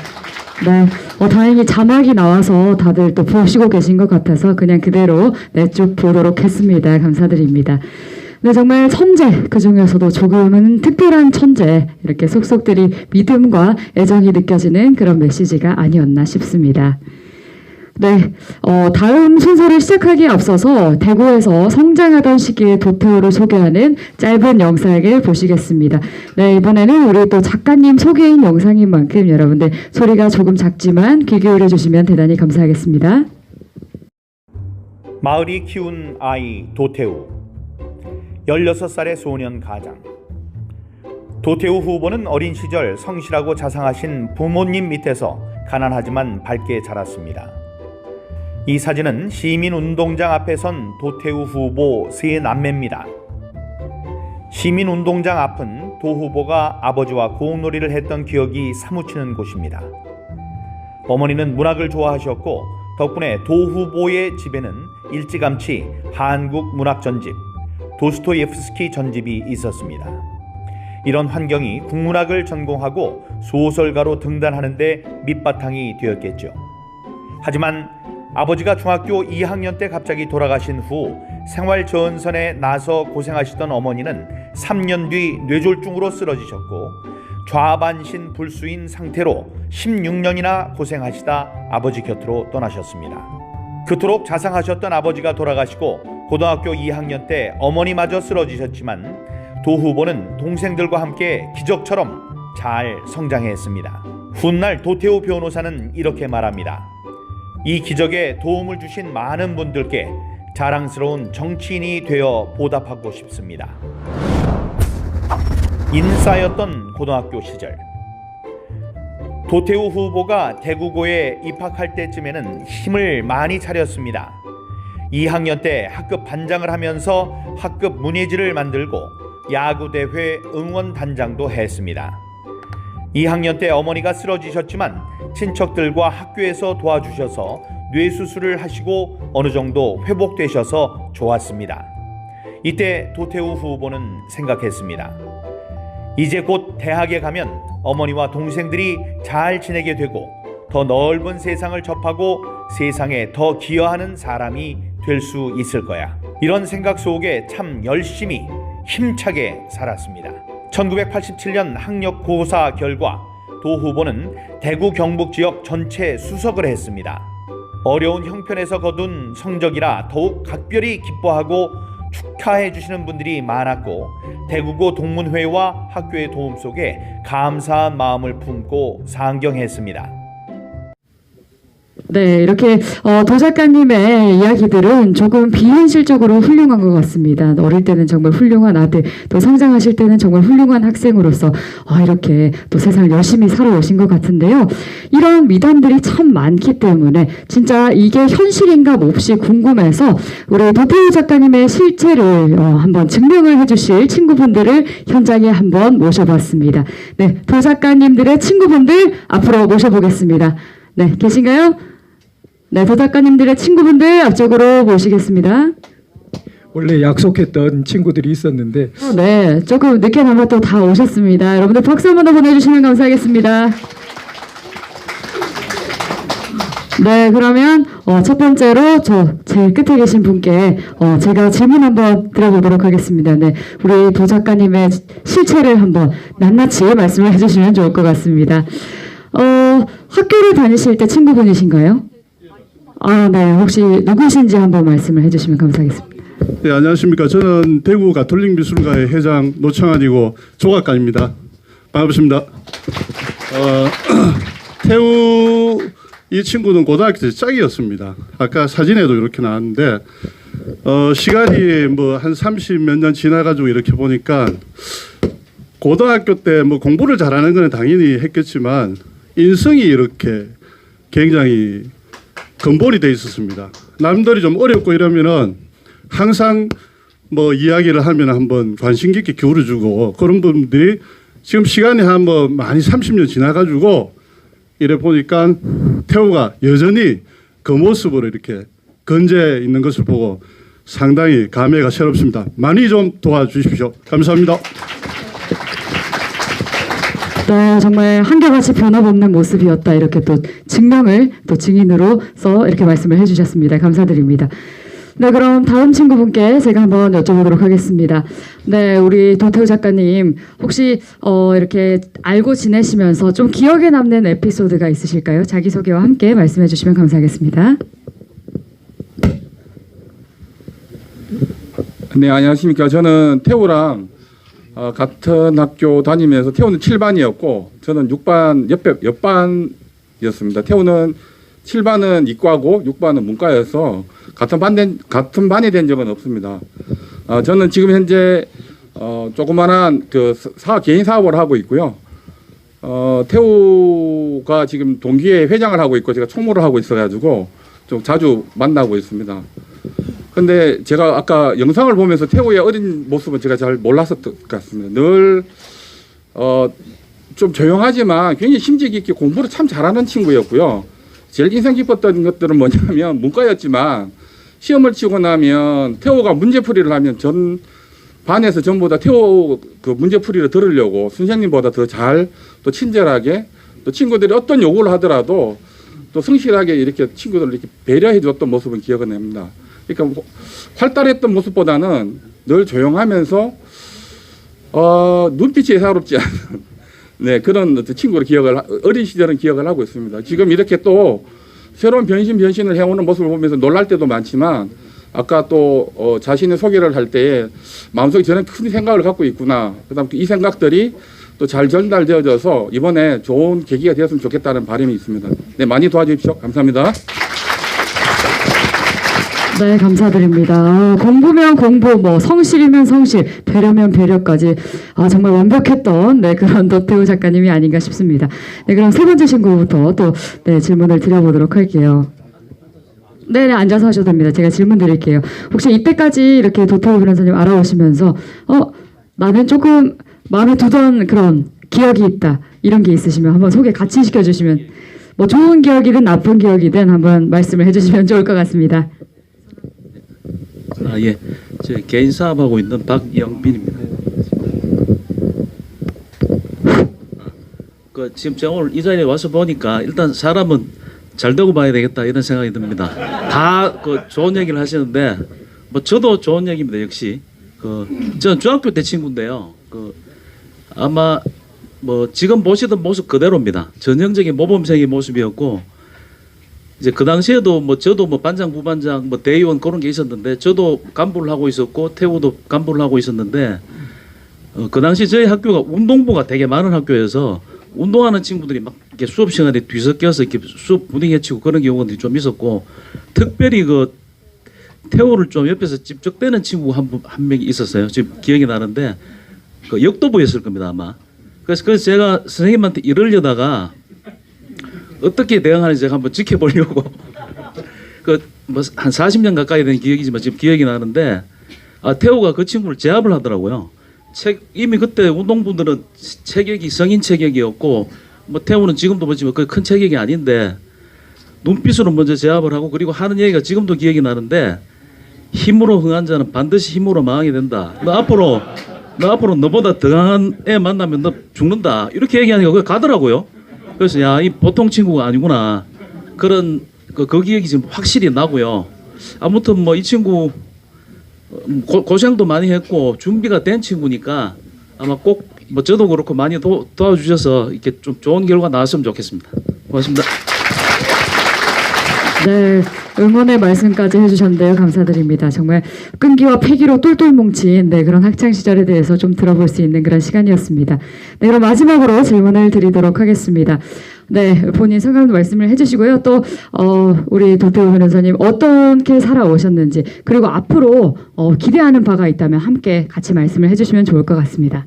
네, 다행히 자막이 나와서 다들 또 보시고 계신 것 같아서 그냥 그대로 쭉 보도록 했습니다. 감사드립니다. 네, 정말 천재, 그 중에서도 조금은 특별한 천재, 이렇게 속속들이 믿음과 애정이 느껴지는 그런 메시지가 아니었나 싶습니다. 네, 다음 순서를 시작하기에 앞서서 대구에서 성장하던 시기의 도태우를 소개하는 짧은 영상을 보시겠습니다. 네, 이번에는 우리 또 작가님 소개인 영상인 만큼 여러분들 소리가 조금 작지만 귀 기울여 주시면 대단히 감사하겠습니다. 마을이 키운 아이 도태우, 16살의 소년 가장. 도태우 후보는 어린 시절 성실하고 자상하신 부모님 밑에서 가난하지만 밝게 자랐습니다. 이 사진은 시민운동장 앞에 선 도태우 후보 세 남매입니다. 시민운동장 앞은 도 후보가 아버지와 공놀이를 했던 기억이 사무치는 곳입니다. 어머니는 문학을 좋아하셨고 덕분에 도 후보의 집에는 일찌감치 한국 문학 전집, 도스토옙스키 전집이 있었습니다. 이런 환경이 국문학을 전공하고 소설가로 등단하는 데 밑바탕이 되었겠죠. 하지만 아버지가 중학교 2학년 때 갑자기 돌아가신 후 생활 전선에 나서 고생하시던 어머니는 3년 뒤 뇌졸중으로 쓰러지셨고 좌반신 불수인 상태로 16년이나 고생하시다 아버지 곁으로 떠나셨습니다. 그토록 자상하셨던 아버지가 돌아가시고 고등학교 2학년 때 어머니마저 쓰러지셨지만 도 후보는 동생들과 함께 기적처럼 잘 성장했습니다. 훗날 도태우 변호사는 이렇게 말합니다. 이 기적에 도움을 주신 많은 분들께 자랑스러운 정치인이 되어 보답하고 싶습니다. 인싸였던 고등학교 시절, 도태우 후보가 대구고에 입학할 때쯤에는 힘을 많이 차렸습니다. 2학년 때 학급 반장을 하면서 학급 문예지를 만들고 야구대회 응원단장도 했습니다. 2학년 때 어머니가 쓰러지셨지만 친척들과 학교에서 도와주셔서 뇌수술을 하시고 어느 정도 회복되셔서 좋았습니다. 이때 도태우 후보는 생각했습니다. 이제 곧 대학에 가면 어머니와 동생들이 잘 지내게 되고 더 넓은 세상을 접하고 세상에 더 기여하는 사람이 될 수 있을 거야. 이런 생각 속에 참 열심히 힘차게 살았습니다. 1987년 학력고사 결과 도 후보는 대구 경북 지역 전체 수석을 했습니다. 어려운 형편에서 거둔 성적이라 더욱 각별히 기뻐하고 축하해 주시는 분들이 많았고 대구고 동문회와 학교의 도움 속에 감사한 마음을 품고 상경했습니다. 네, 이렇게 도 작가님의 이야기들은 조금 비현실적으로 훌륭한 것 같습니다. 어릴 때는 정말 훌륭한 아들, 또 성장하실 때는 정말 훌륭한 학생으로서 이렇게 또 세상을 열심히 살아오신 것 같은데요. 이런 미담들이 참 많기 때문에 진짜 이게 현실인가 몹시 궁금해서 우리 도태우 작가님의 실체를 한번 증명을 해주실 친구분들을 현장에 한번 모셔봤습니다. 네, 도 작가님들의 친구분들 앞으로 모셔보겠습니다. 네, 계신가요? 네, 도 작가님들의 친구분들 앞쪽으로 모시겠습니다. 원래 약속했던 친구들이 있었는데 네, 조금 늦게나마 또 다 오셨습니다. 여러분들 박수 한번 더 보내주시면 감사하겠습니다. 네, 그러면 첫 번째로 저 제일 끝에 계신 분께 제가 질문 한번 드려보도록 하겠습니다. 네, 우리 도 작가님의 실체를 한번 낱낱이 말씀을 해주시면 좋을 것 같습니다. 학교를 다니실 때 친구분이신가요? 네. 혹시 누구신지 한번 말씀을 해주시면 감사하겠습니다. 네, 안녕하십니까. 저는 대구 가톨릭 미술가의 회장 노창환이고 조각가입니다. 반갑습니다. 태우 이 친구는 고등학교 때 짝이었습니다. 아까 사진에도 이렇게 나왔는데 시간이 뭐 한 30몇 년 지나가지고 이렇게 보니까 고등학교 때 뭐 공부를 잘하는 건 당연히 했겠지만 인성이 이렇게 굉장히 근본이 돼 있었습니다. 남들이 좀 어렵고 이러면은 항상 뭐 이야기를 하면 한번 관심 깊게 기울여주고 그런 분들이 지금 시간이 한 뭐 많이 30년 지나가지고 이래 보니까 태우가 여전히 그 모습으로 이렇게 건재 있는 것을 보고 상당히 감회가 새롭습니다. 많이 좀 도와주십시오. 감사합니다. 네, 정말 한결같이 변함없는 모습이었다. 이렇게 또 증명을 또 증인으로서 이렇게 말씀을 해주셨습니다. 감사드립니다. 네, 그럼 다음 친구분께 제가 한번 여쭤보도록 하겠습니다. 네, 우리 도태우 작가님 혹시 이렇게 알고 지내시면서 좀 기억에 남는 에피소드가 있으실까요? 자기소개와 함께 말씀해 주시면 감사하겠습니다. 네, 안녕하십니까. 저는 태우랑 같은 학교 다니면서 태우는 7반이었고 저는 6반 옆반이었습니다. 태우는 7반은 이과고 6반은 문과여서 같은 반이 된 적은 없습니다. 저는 지금 현재 조그만한 개인 사업을 하고 있고요. 태우가 지금 동기회 회장을 하고 있고 제가 총무를 하고 있어가지고 좀 자주 만나고 있습니다. 근데 제가 아까 영상을 보면서 태우의 어린 모습은 제가 잘 몰랐었던 것 같습니다. 늘 좀 조용하지만 굉장히 심지 깊게 공부를 참 잘하는 친구였고요. 제일 인상 깊었던 것들은 뭐냐면 문과였지만 시험을 치고 나면 태우가 문제풀이를 하면 전 반에서 전부 다 태우 그 문제풀이를 들으려고 선생님보다 더 잘 또 친절하게 또 친구들이 어떤 요구를 하더라도 또 성실하게 이렇게 친구들을 이렇게 배려해 줬던 모습은 기억을 냅니다. 그러니까 활달했던 모습보다는 늘 조용하면서 눈빛이 예사롭지 않은 네, 그런 친구를 어린 시절은 기억을 하고 있습니다. 지금 이렇게 또 새로운 변신을 해오는 모습을 보면서 놀랄 때도 많지만 아까 또 자신의 소개를 할 때에 마음속에 저는 큰 생각을 갖고 있구나. 그다음 이 생각들이 또 잘 전달되어져서 이번에 좋은 계기가 되었으면 좋겠다는 바람이 있습니다. 네, 많이 도와주십시오. 감사합니다. 네, 감사드립니다. 공부면 공부, 뭐 성실이면 성실, 배려면 배려까지 정말 완벽했던 그런 도태우 작가님이 아닌가 싶습니다. 네, 그럼 세 번째 친구부터 또 질문을 드려보도록 할게요. 네, 앉아서 하셔도 됩니다. 제가 질문 드릴게요. 혹시 이때까지 이렇게 도태우 변호사님 알아오시면서 나는 조금 마음에 두던 그런 기억이 있다, 이런 게 있으시면 한번 소개 같이 시켜주시면, 뭐 좋은 기억이든 나쁜 기억이든 한번 말씀을 해주시면 좋을 것 같습니다. 예, 저 개인 사업하고 있는 박영빈입니다. 지금 제가 오늘 이 자리에 와서 보니까 일단 사람은 잘 되고 봐야 되겠다 이런 생각이 듭니다. 다 좋은 얘기를 하시는데 뭐 저도 좋은 얘기입니다. 역시 저는 중학교 때 친구인데요. 아마 뭐 지금 보시던 모습 그대로입니다. 전형적인 모범생의 모습이었고, 이제 그 당시에도 뭐 저도 뭐 반장, 부반장, 뭐 대의원 그런 게 있었는데 저도 간부를 하고 있었고 태우도 간부를 하고 있었는데 그 당시 저희 학교가 운동부가 되게 많은 학교여서 운동하는 친구들이 막 이렇게 수업 시간에 뒤섞여서 이렇게 수업 분위기 해치고 그런 경우가 좀 있었고, 특별히 태우를 좀 옆에서 찝적대는 친구가 한 명이 있었어요. 지금 기억이 나는데 역도부였을 겁니다 아마. 그래서 제가 선생님한테 이러려다가 어떻게 대응하는지 제가 한번 지켜보려고 뭐 한 40년 가까이 된 기억이지만 지금 기억이 나는데 태우가 그 친구를 제압을 하더라고요. 이미 그때 운동부들은 체격이 성인 체격이었고, 뭐 태우는 지금도 보지만 그 큰 체격이 아닌데 눈빛으로 먼저 제압을 하고, 그리고 하는 얘기가 지금도 기억이 나는데, 힘으로 흥한 자는 반드시 힘으로 망하게 된다. 너 앞으로 너보다 더 강한 애 만나면 너 죽는다. 이렇게 얘기하니까 그게 가더라고요. 그래서 야, 이 보통 친구가 아니구나. 그런 그 기억이 지금 확실히 나고요. 아무튼 뭐 이 친구 고생도 많이 했고 준비가 된 친구니까 아마 꼭 뭐 저도 그렇고 많이 도와주셔서 이렇게 좀 좋은 결과 나왔으면 좋겠습니다. 고맙습니다. 네, 응원의 말씀까지 해주셨는데요. 감사드립니다. 정말 끈기와 패기로 똘똘 뭉친 그런 학창 시절에 대해서 좀 들어볼 수 있는 그런 시간이었습니다. 네, 그럼 마지막으로 질문을 드리도록 하겠습니다. 네, 본인 성감도 말씀을 해주시고요. 또 우리 도태우 변호사님 어떻게 살아오셨는지, 그리고 앞으로 기대하는 바가 있다면 함께 같이 말씀을 해주시면 좋을 것 같습니다.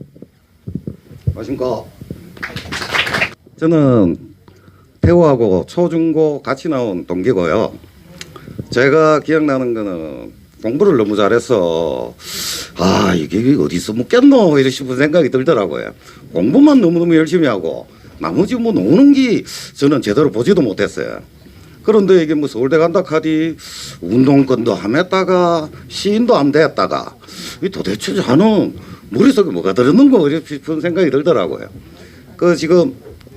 안녕하십니까. 저는 태우하고 초중고 같이 나온 동기고요. 제가 기억나는 거는 공부를 너무 잘해서 이게 어디서 묻겠노 이런 싶은 생각이 들더라고요. 공부만 너무너무 열심히 하고 나머지 뭐 노는 게 저는 제대로 보지도 못했어요. 그런데 이게 뭐 서울대 간다 카디 운동권도 함했다가 시인도 함대했다가 도대체 저는 머릿속에 뭐가 들었는 거 싶은 생각이 들더라고요. 지금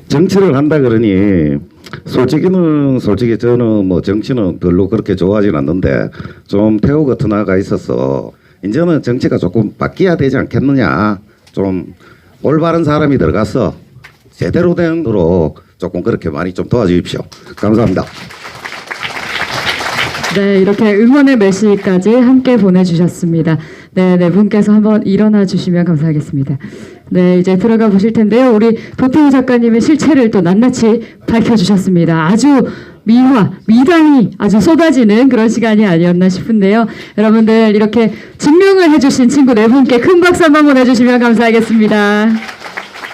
정치를 한다 그러니 솔직히 저는 뭐 정치는 별로 그렇게 좋아하진 않는데 좀 태우 같은 아가 있어서 이제는 정치가 조금 바뀌어야 되지 않겠느냐, 좀 올바른 사람이 들어가서 제대로 되도록 조금 그렇게 많이 좀 도와주십시오. 감사합니다. 네, 이렇게 응원의 메시지까지 함께 보내주셨습니다. 네 분께서 한번 일어나 주시면 감사하겠습니다. 네, 이제 들어가 보실 텐데요. 우리 도태우 작가님의 실체를 또 낱낱이 밝혀주셨습니다. 아주 미담이 아주 쏟아지는 그런 시간이 아니었나 싶은데요. 여러분들 이렇게 증명을 해주신 친구 네 분께 큰 박수 한번 보내주시면 감사하겠습니다.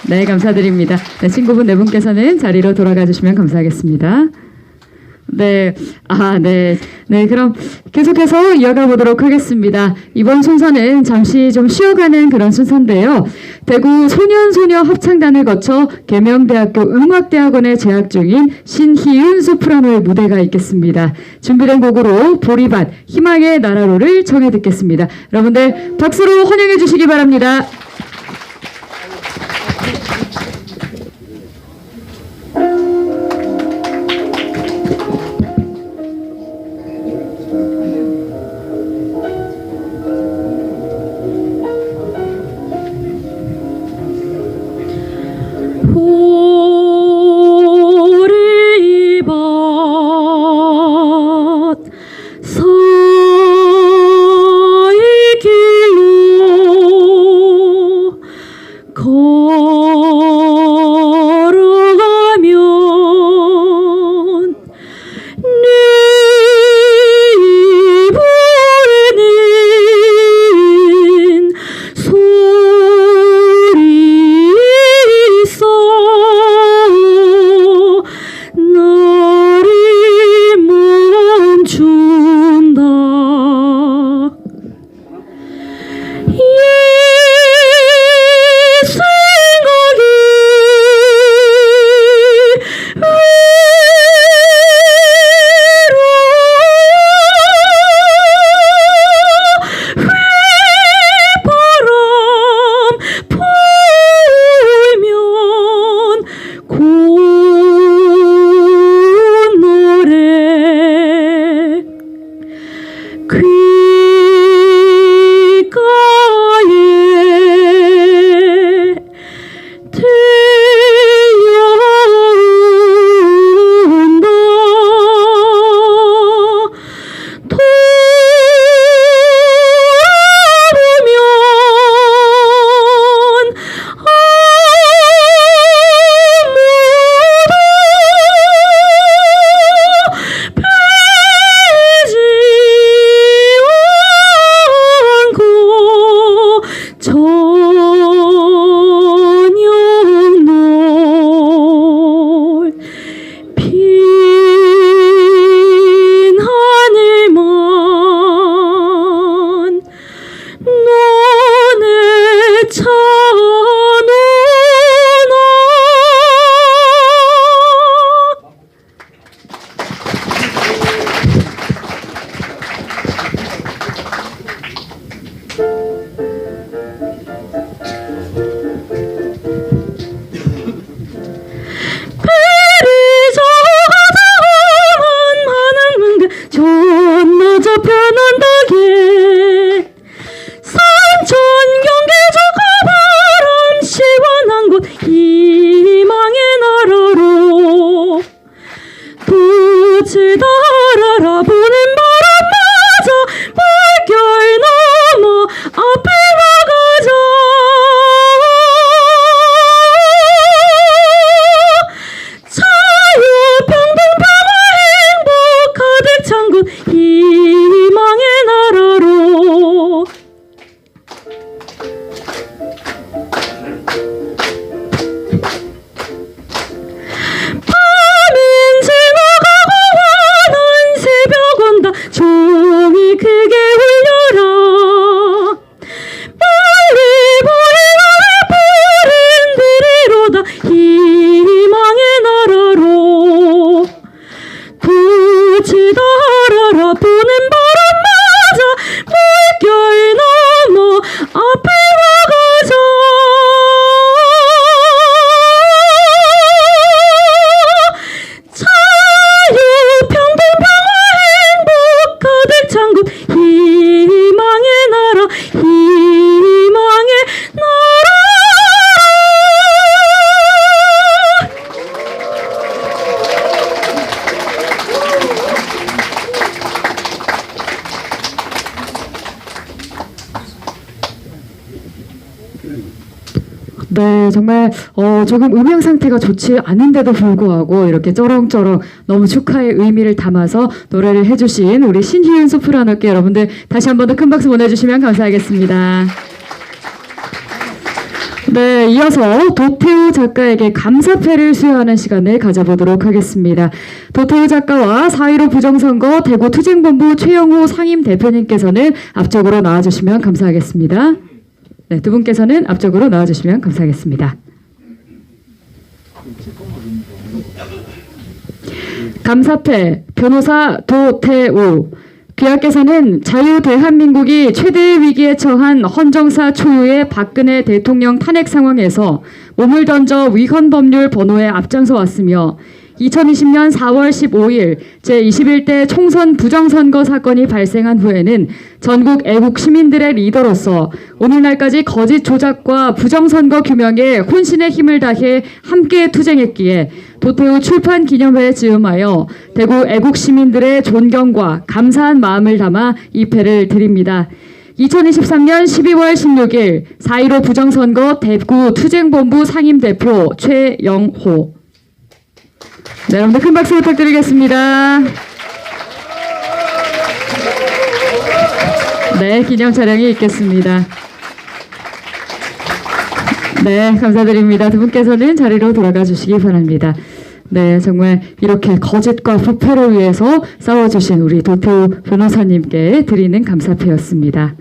네, 감사드립니다. 네, 친구분 네 분께서는 자리로 돌아가 주시면 감사하겠습니다. 네, 그럼 계속해서 이어가 보도록 하겠습니다. 이번 순서는 잠시 좀 쉬어가는 그런 순서인데요. 대구 소년소녀 합창단을 거쳐 계명대학교 음악대학원에 재학 중인 신희윤 소프라노의 무대가 있겠습니다. 준비된 곡으로 보리밭 희망의 나라로를 청해 듣겠습니다. 여러분들 박수로 환영해 주시기 바랍니다. 보리밭 정말 조금 음향 상태가 좋지 않은데도 불구하고 이렇게 쩌렁쩌렁 너무 축하의 의미를 담아서 노래를 해주신 우리 신희은 소프라노께 여러분들 다시 한 번 더 큰 박수 보내주시면 감사하겠습니다. 네, 이어서 도태우 작가에게 감사패를 수여하는 시간을 가져보도록 하겠습니다. 도태우 작가와 4.15 부정선거 대구 투쟁본부 최영호 상임 대표님께서는 앞쪽으로 나와주시면 감사하겠습니다. 네, 두 분께서는 앞쪽으로 나와주시면 감사하겠습니다. 감사패 변호사 도태우. 귀하께서는 자유 대한민국이 최대의 위기에 처한 헌정사 초유의 박근혜 대통령 탄핵 상황에서 몸을 던져 위헌 법률 번호에 앞장서 왔으며 2020년 4월 15일 제21대 총선 부정선거 사건이 발생한 후에는 전국 애국 시민들의 리더로서 오늘날까지 거짓 조작과 부정선거 규명에 혼신의 힘을 다해 함께 투쟁했기에 도태우 출판 기념회에 즈음하여 대구 애국 시민들의 존경과 감사한 마음을 담아 이 패를 드립니다. 2023년 12월 16일 4.15 부정선거 대구 투쟁본부 상임대표 최영호. 네, 여러분들 큰 박수 부탁드리겠습니다. 네, 기념 촬영이 있겠습니다. 네, 감사드립니다. 두 분께서는 자리로 돌아가 주시기 바랍니다. 네, 정말 이렇게 거짓과 부패를 위해서 싸워주신 우리 도태우 변호사님께 드리는 감사패였습니다.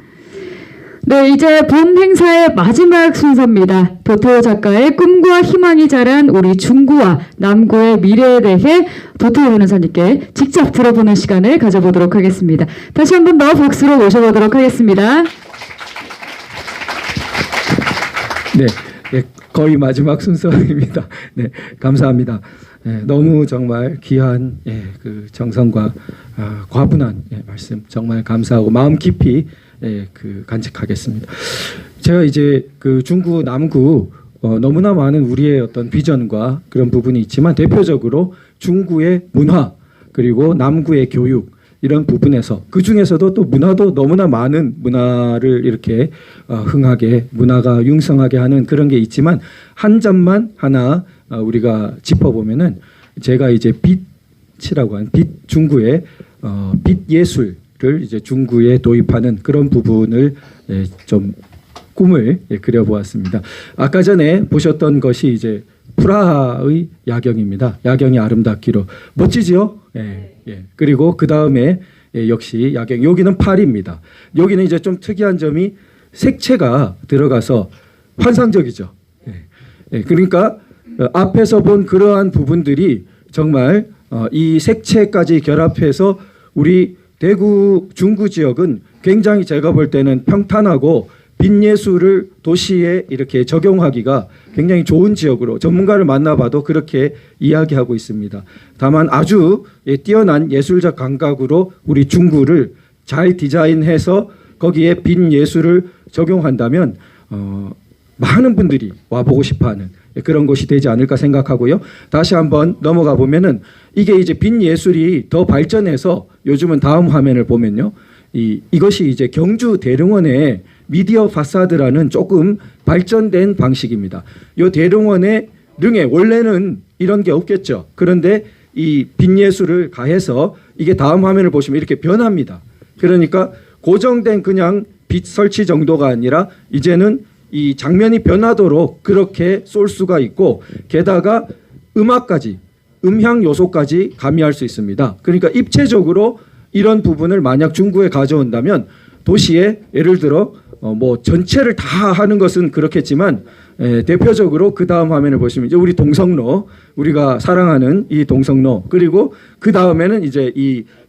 네, 이제 본 행사의 마지막 순서입니다. 도태우 작가의 꿈과 희망이 자란 우리 중구와 남구의 미래에 대해 도태우 변호사님께 직접 들어보는 시간을 가져보도록 하겠습니다. 다시 한 번 더 박수로 모셔보도록 하겠습니다. 네, 네, 거의 마지막 순서입니다. 네, 감사합니다. 네, 너무 정말 귀한 그 정성과 과분한 말씀 정말 감사하고 마음 깊이 그 간직하겠습니다. 제가 이제 그 중구 남구 너무나 많은 우리의 어떤 비전과 그런 부분이 있지만 대표적으로 중구의 문화 그리고 남구의 교육 이런 부분에서 그 중에서도 또 문화도 너무나 많은 문화를 이렇게 흥하게 문화가 융성하게 하는 그런 게 있지만 한 점만 하나 우리가 짚어보면은 제가 이제 빛이라고 하는 빛 중구의 빛 예술 를 이제 중구에 도입하는 그런 부분을 좀 꿈을 그려보았습니다. 아까 전에 보셨던 것이 이제 프라하의 야경입니다. 야경이 아름답기로 멋지죠? 예. 그리고 그 다음에 역시 야경. 여기는 파리입니다. 여기는 이제 좀 특이한 점이 색채가 들어가서 환상적이죠. 그러니까 앞에서 본 그러한 부분들이 정말 이 색채까지 결합해서 우리 대구 중구 지역은 굉장히 제가 볼 때는 평탄하고 빛예술을 도시에 이렇게 적용하기가 굉장히 좋은 지역으로 전문가를 만나봐도 그렇게 이야기하고 있습니다. 다만 아주 뛰어난 예술적 감각으로 우리 중구를 잘 디자인해서 거기에 빛예술을 적용한다면 많은 분들이 와보고 싶어하는 그런 곳이 되지 않을까 생각하고요. 다시 한번 넘어가 보면은 이게 이제 빛 예술이 더 발전해서 요즘은 다음 화면을 보면요. 이것이 이제 경주 대릉원의 미디어 파사드라는 조금 발전된 방식입니다. 이 대릉원의 릉에 원래는 이런 게 없겠죠. 그런데 이 빛 예술을 가해서 이게 다음 화면을 보시면 이렇게 변합니다. 그러니까 고정된 그냥 빛 설치 정도가 아니라 이제는 이 장면이 변하도록 그렇게 쏠 수가 있고 게다가 음악까지 음향 요소까지 가미할 수 있습니다. 그러니까 입체적으로 이런 부분을 만약 중구에 가져온다면 도시에 예를 들어 뭐 전체를 다 하는 것은 그렇겠지만 대표적으로 그 다음 화면을 보시면 이제 우리 동성로 우리가 사랑하는 이 동성로 그리고 그 다음에는 이제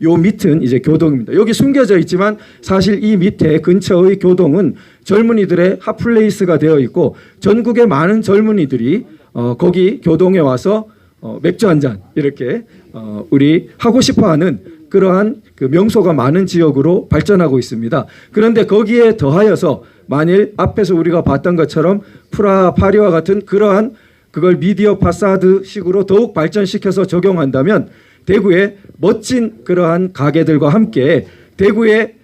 요 밑은 이제 교동입니다. 여기 숨겨져 있지만 사실 이 밑에 근처의 교동은 젊은이들의 핫플레이스가 되어 있고 전국의 많은 젊은이들이 거기 교동에 와서 맥주 한 잔 이렇게 우리 하고 싶어하는 그러한 그 명소가 많은 지역으로 발전하고 있습니다. 그런데 거기에 더하여서 만일 앞에서 우리가 봤던 것처럼 프라하, 파리와 같은 그러한 그걸 미디어 파사드 식으로 더욱 발전시켜서 적용한다면 대구의 멋진 그러한 가게들과 함께 대구의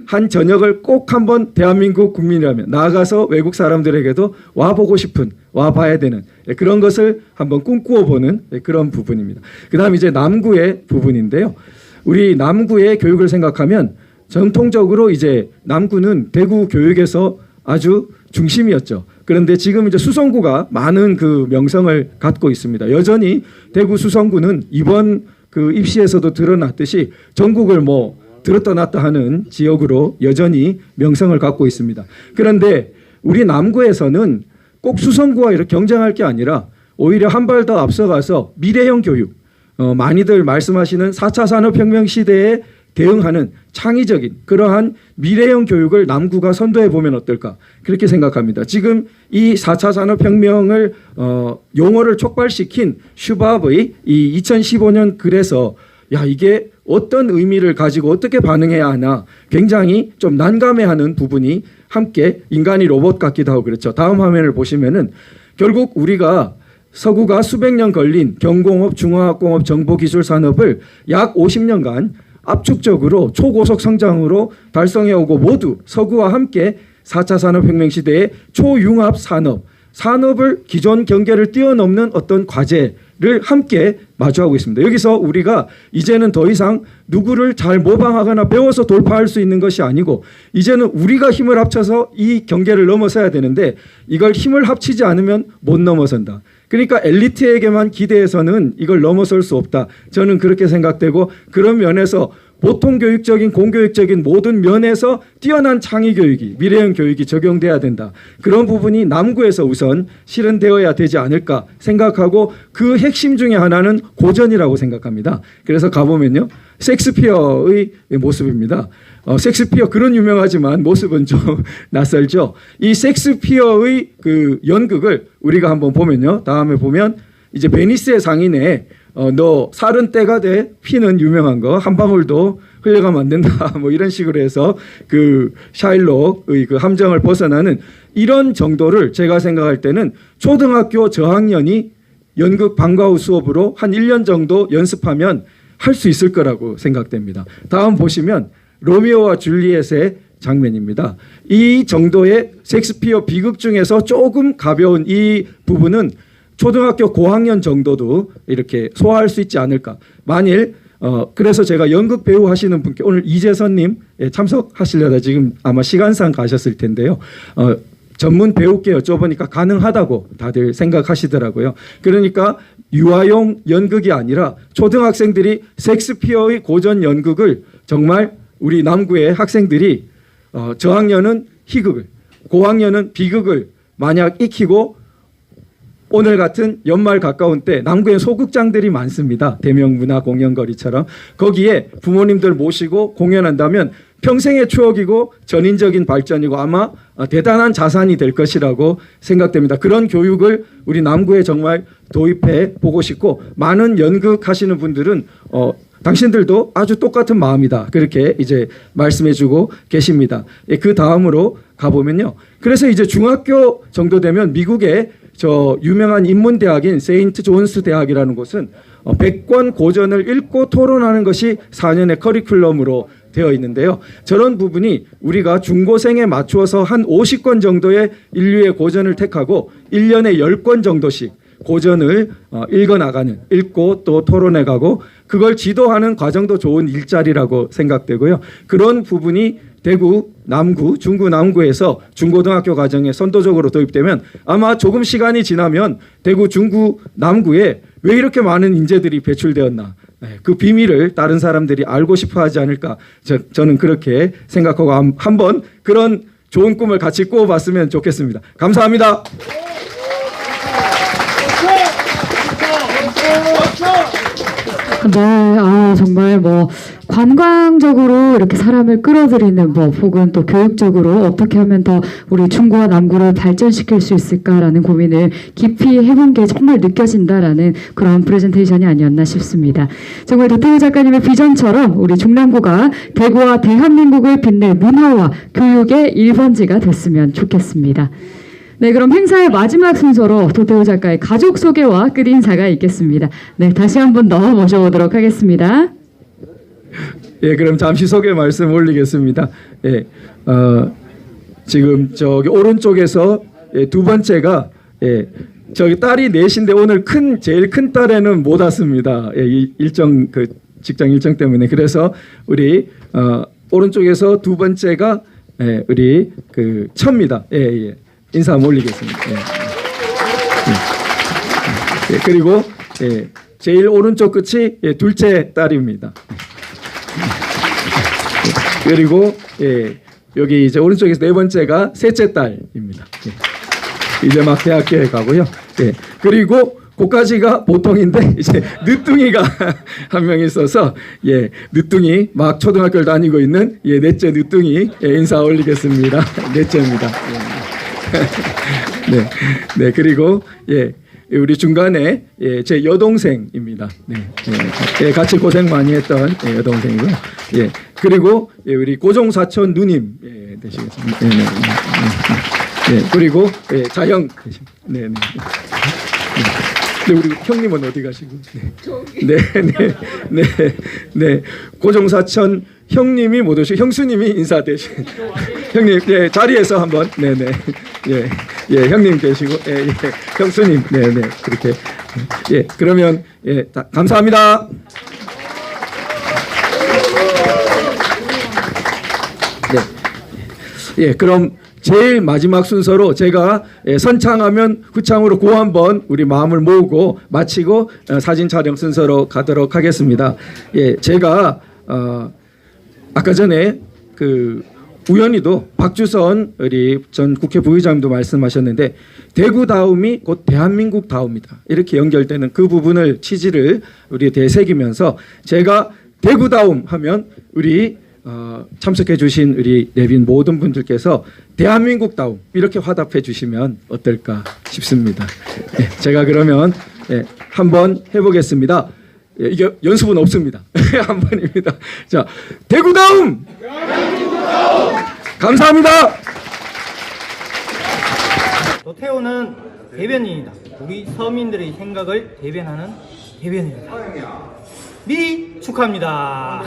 한 저녁을 꼭 한번 대한민국 국민이라면 나아가서 외국 사람들에게도 와보고 싶은, 와봐야 되는 그런 것을 한번 꿈꾸어보는 그런 부분입니다. 그 다음 이제 남구의 부분인데요. 우리 남구의 교육을 생각하면 전통적으로 이제 남구는 대구 교육에서 아주 중심이었죠. 그런데 지금 이제 수성구가 많은 그 명성을 갖고 있습니다. 여전히 대구 수성구는 이번 그 입시에서도 드러났듯이 전국을 뭐 들었다 놨다 하는 지역으로 여전히 명성을 갖고 있습니다. 그런데 우리 남구에서는 꼭 수성구와 이렇게 경쟁할 게 아니라 오히려 한 발 더 앞서가서 미래형 교육, 많이들 말씀하시는 4차 산업혁명 시대에 대응하는 창의적인 그러한 미래형 교육을 남구가 선도해 보면 어떨까 그렇게 생각합니다. 지금 이 4차 산업혁명을 용어를 촉발시킨 슈밥의 이 2015년 글에서 야 이게 어떤 의미를 가지고 어떻게 반응해야 하나 굉장히 좀 난감해하는 부분이 함께 인간이 로봇 같기도 하고 그렇죠. 다음 화면을 보시면은 결국 우리가 서구가 수백 년 걸린 경공업, 중화학공업, 정보기술산업을 약 50년간 압축적으로 초고속 성장으로 달성해오고 모두 서구와 함께 4차 산업혁명 시대의 초융합 산업을 기존 경계를 뛰어넘는 어떤 과제를 함께 마주하고 있습니다. 여기서 우리가 이제는 더 이상 누구를 잘 모방하거나 배워서 돌파할 수 있는 것이 아니고 이제는 우리가 힘을 합쳐서 이 경계를 넘어서야 되는데 이걸 힘을 합치지 않으면 못 넘어선다. 그러니까 엘리트에게만 기대해서는 이걸 넘어설 수 없다. 저는 그렇게 생각되고 그런 면에서 보통 교육적인 공교육적인 모든 면에서 뛰어난 창의 교육이 미래형 교육이 적용돼야 된다. 그런 부분이 남구에서 우선 실현되어야 되지 않을까 생각하고 그 핵심 중에 하나는 고전이라고 생각합니다. 그래서 가보면요. 셰익스피어의 모습입니다. 셰익스피어 글은 유명하지만 모습은 좀 낯설죠. 이 셰익스피어의 그 연극을 우리가 한번 보면요. 다음에 보면 이제 베니스의 상인에 너 살은 때가 돼 피는 유명한 거 한 방울도 흘려가면 안 된다 뭐 이런 식으로 해서 그 샤일록의 그 함정을 벗어나는 이런 정도를 제가 생각할 때는 초등학교 저학년이 연극 방과 후 수업으로 한 1년 정도 연습하면 할 수 있을 거라고 생각됩니다. 다음 보시면 로미오와 줄리엣의 장면입니다. 이 정도의 셰익스피어 비극 중에서 조금 가벼운 이 부분은 초등학교 고학년 정도도 이렇게 소화할 수 있지 않을까. 만일 그래서 제가 연극 배우 하시는 분께 오늘 이재선님 참석하시려다 지금 아마 시간상 가셨을 텐데요. 전문 배우께 여쭤보니까 가능하다고 다들 생각하시더라고요. 그러니까 유아용 연극이 아니라 초등학생들이 셰익스피어의 고전 연극을 정말 우리 남구의 학생들이 저학년은 희극을, 고학년은 비극을 만약 익히고 오늘 같은 연말 가까운 때 남구에 소극장들이 많습니다. 대명문화공연거리처럼 거기에 부모님들 모시고 공연한다면 평생의 추억이고 전인적인 발전이고 아마 대단한 자산이 될 것이라고 생각됩니다. 그런 교육을 우리 남구에 정말 도입해 보고 싶고 많은 연극하시는 분들은 당신들도 아주 똑같은 마음이다. 그렇게 이제 말씀해주고 계십니다. 그 다음으로 가보면요. 그래서 이제 중학교 정도 되면 미국의 저 유명한 인문대학인 세인트 존스 대학이라는 곳은 100권 고전을 읽고 토론하는 것이 4년의 커리큘럼으로 되어 있는데요. 저런 부분이 우리가 중고생에 맞추어서 한 50권 정도의 인류의 고전을 택하고 1년에 10권 정도씩 고전을 읽어나가는, 읽고 또 토론해가고 그걸 지도하는 과정도 좋은 일자리라고 생각되고요. 그런 부분이 대구, 남구, 중구, 남구에서 중고등학교 과정에 선도적으로 도입되면 아마 조금 시간이 지나면 대구, 중구, 남구에 왜 이렇게 많은 인재들이 배출되었나 그 비밀을 다른 사람들이 알고 싶어 하지 않을까 저는 그렇게 생각하고 한번 그런 좋은 꿈을 같이 꾸어봤으면 좋겠습니다. 감사합니다. 네, 정말 뭐 관광적으로 이렇게 사람을 끌어들이는 법 혹은 또 교육적으로 어떻게 하면 더 우리 중구와 남구를 발전시킬 수 있을까라는 고민을 깊이 해본 게 정말 느껴진다라는 그런 프레젠테이션이 아니었나 싶습니다. 정말 도태우 작가님의 비전처럼 우리 중남구가 대구와 대한민국을 빛낼 문화와 교육의 1번지가 됐으면 좋겠습니다. 네, 그럼 행사의 마지막 순서로 도태우 작가의 가족 소개와 끝인사가 있겠습니다. 네, 다시 한 번 더 모셔보도록 하겠습니다. 예, 그럼 잠시 소개 말씀 올리겠습니다. 예, 지금 저기 오른쪽에서 예, 두 번째가 예, 저기 딸이 넷인데 오늘 제일 큰 딸에는 못 왔습니다. 예, 일정 그 직장 일정 때문에. 그래서 우리 오른쪽에서 두 번째가 예, 우리 그 처입니다. 예, 예. 인사 한번 올리겠습니다. 예. 예, 그리고 예, 제일 오른쪽 끝이 예, 둘째 딸입니다. 그리고 예, 여기 이제 오른쪽에서 네 번째가 셋째 딸입니다. 예. 이제 막 대학교에 가고요. 예. 그리고 그까지가 보통인데 이제 늦둥이가 한 명 있어서 예, 늦둥이 막 초등학교를 다니고 있는 예, 넷째 늦둥이 예, 인사 올리겠습니다. 넷째입니다. 네, 네 그리고 예. 우리 중간에 예, 제 여동생입니다. 네, 예, 같이 고생 많이 했던 예, 여동생이고요. 예, 그리고 예, 우리 고종 사촌 누님 예, 되시겠습니다. 네, 네, 네, 네, 네, 그리고 예, 자형 되십니다. 네, 네. 네, 우리 형님은 어디 가시고? 네, 네, 네, 네, 고종 사촌 형님이 못 오시고 형수님이 인사 대신 형님 예, 자리에서 한번 네네 예, 예 형님 계시고 예, 예, 형수님 네네 그렇게 예 그러면 예 감사합니다. 네, 예 그럼 제일 마지막 순서로 제가 예, 선창하면 후창으로 고 한번 우리 마음을 모으고 마치고 사진 촬영 순서로 가도록 하겠습니다. 예 제가 아까 전에 그 우연히도 박주선 우리 전 국회 부의장도 말씀하셨는데 대구 다음이 곧 대한민국 다음이다 이렇게 연결되는 그 부분을 취지를 우리 되새기면서 제가 대구 다음 하면 우리 참석해 주신 우리 내빈 모든 분들께서 대한민국 다음 이렇게 화답해 주시면 어떨까 싶습니다. 예, 제가 그러면 예, 한번 해보겠습니다. 예, 이게 연습은 없습니다. 한 번입니다. 자, 대구다움! 감사합니다. 도태우는 대변인이다. 우리 서민들의 생각을 대변하는 대변인이다. 미 축하합니다.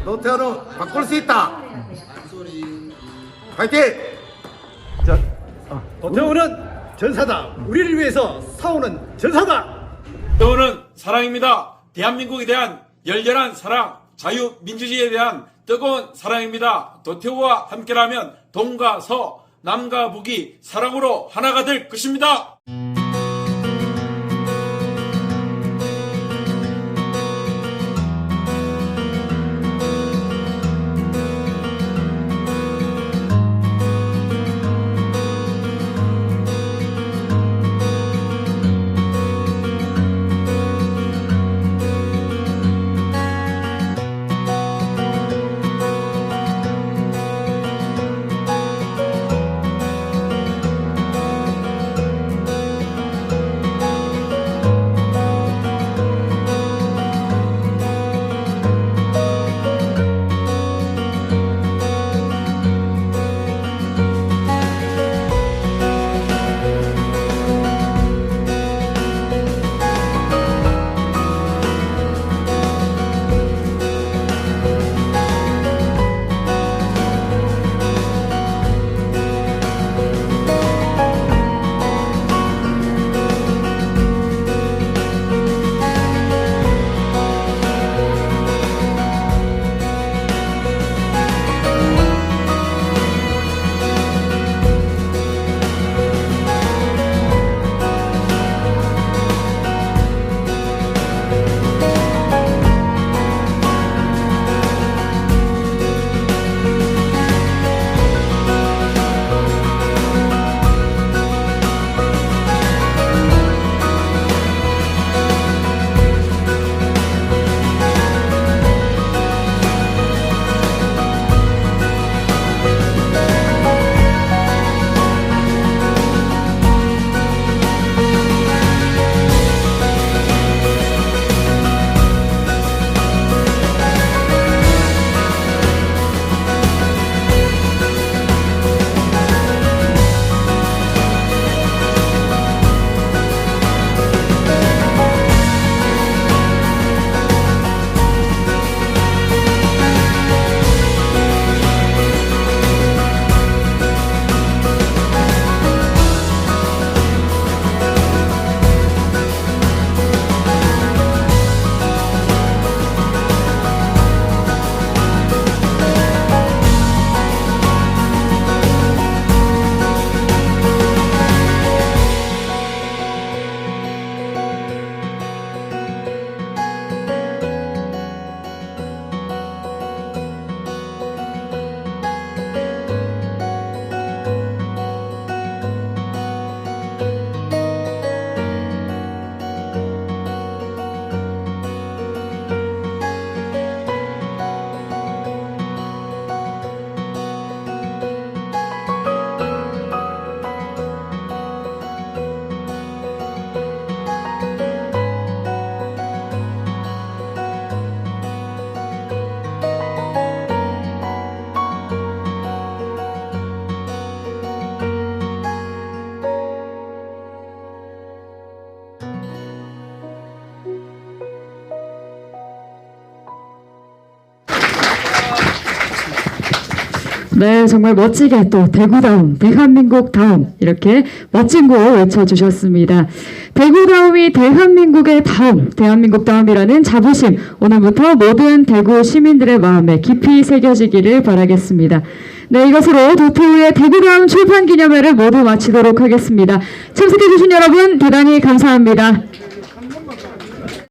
도태우는 바꿀 수 있다. 파이팅! 도태우는 전사다. 우리를 위해서 싸우는 전사다. 도태우는 사랑입니다. 대한민국에 대한 열렬한 사랑, 자유민주주의에 대한 뜨거운 사랑입니다. 도태우와 함께라면 동과 서, 남과 북이 사랑으로 하나가 될 것입니다. 네, 정말 멋지게 또 대구다움, 대한민국다움 이렇게 멋진 곡 외쳐주셨습니다. 대구다움이 대한민국의 다움, 대한민국다움이라는 자부심 오늘부터 모든 대구 시민들의 마음에 깊이 새겨지기를 바라겠습니다. 네, 이것으로 도태우의 대구다움 출판기념회를 모두 마치도록 하겠습니다. 참석해주신 여러분 대단히 감사합니다.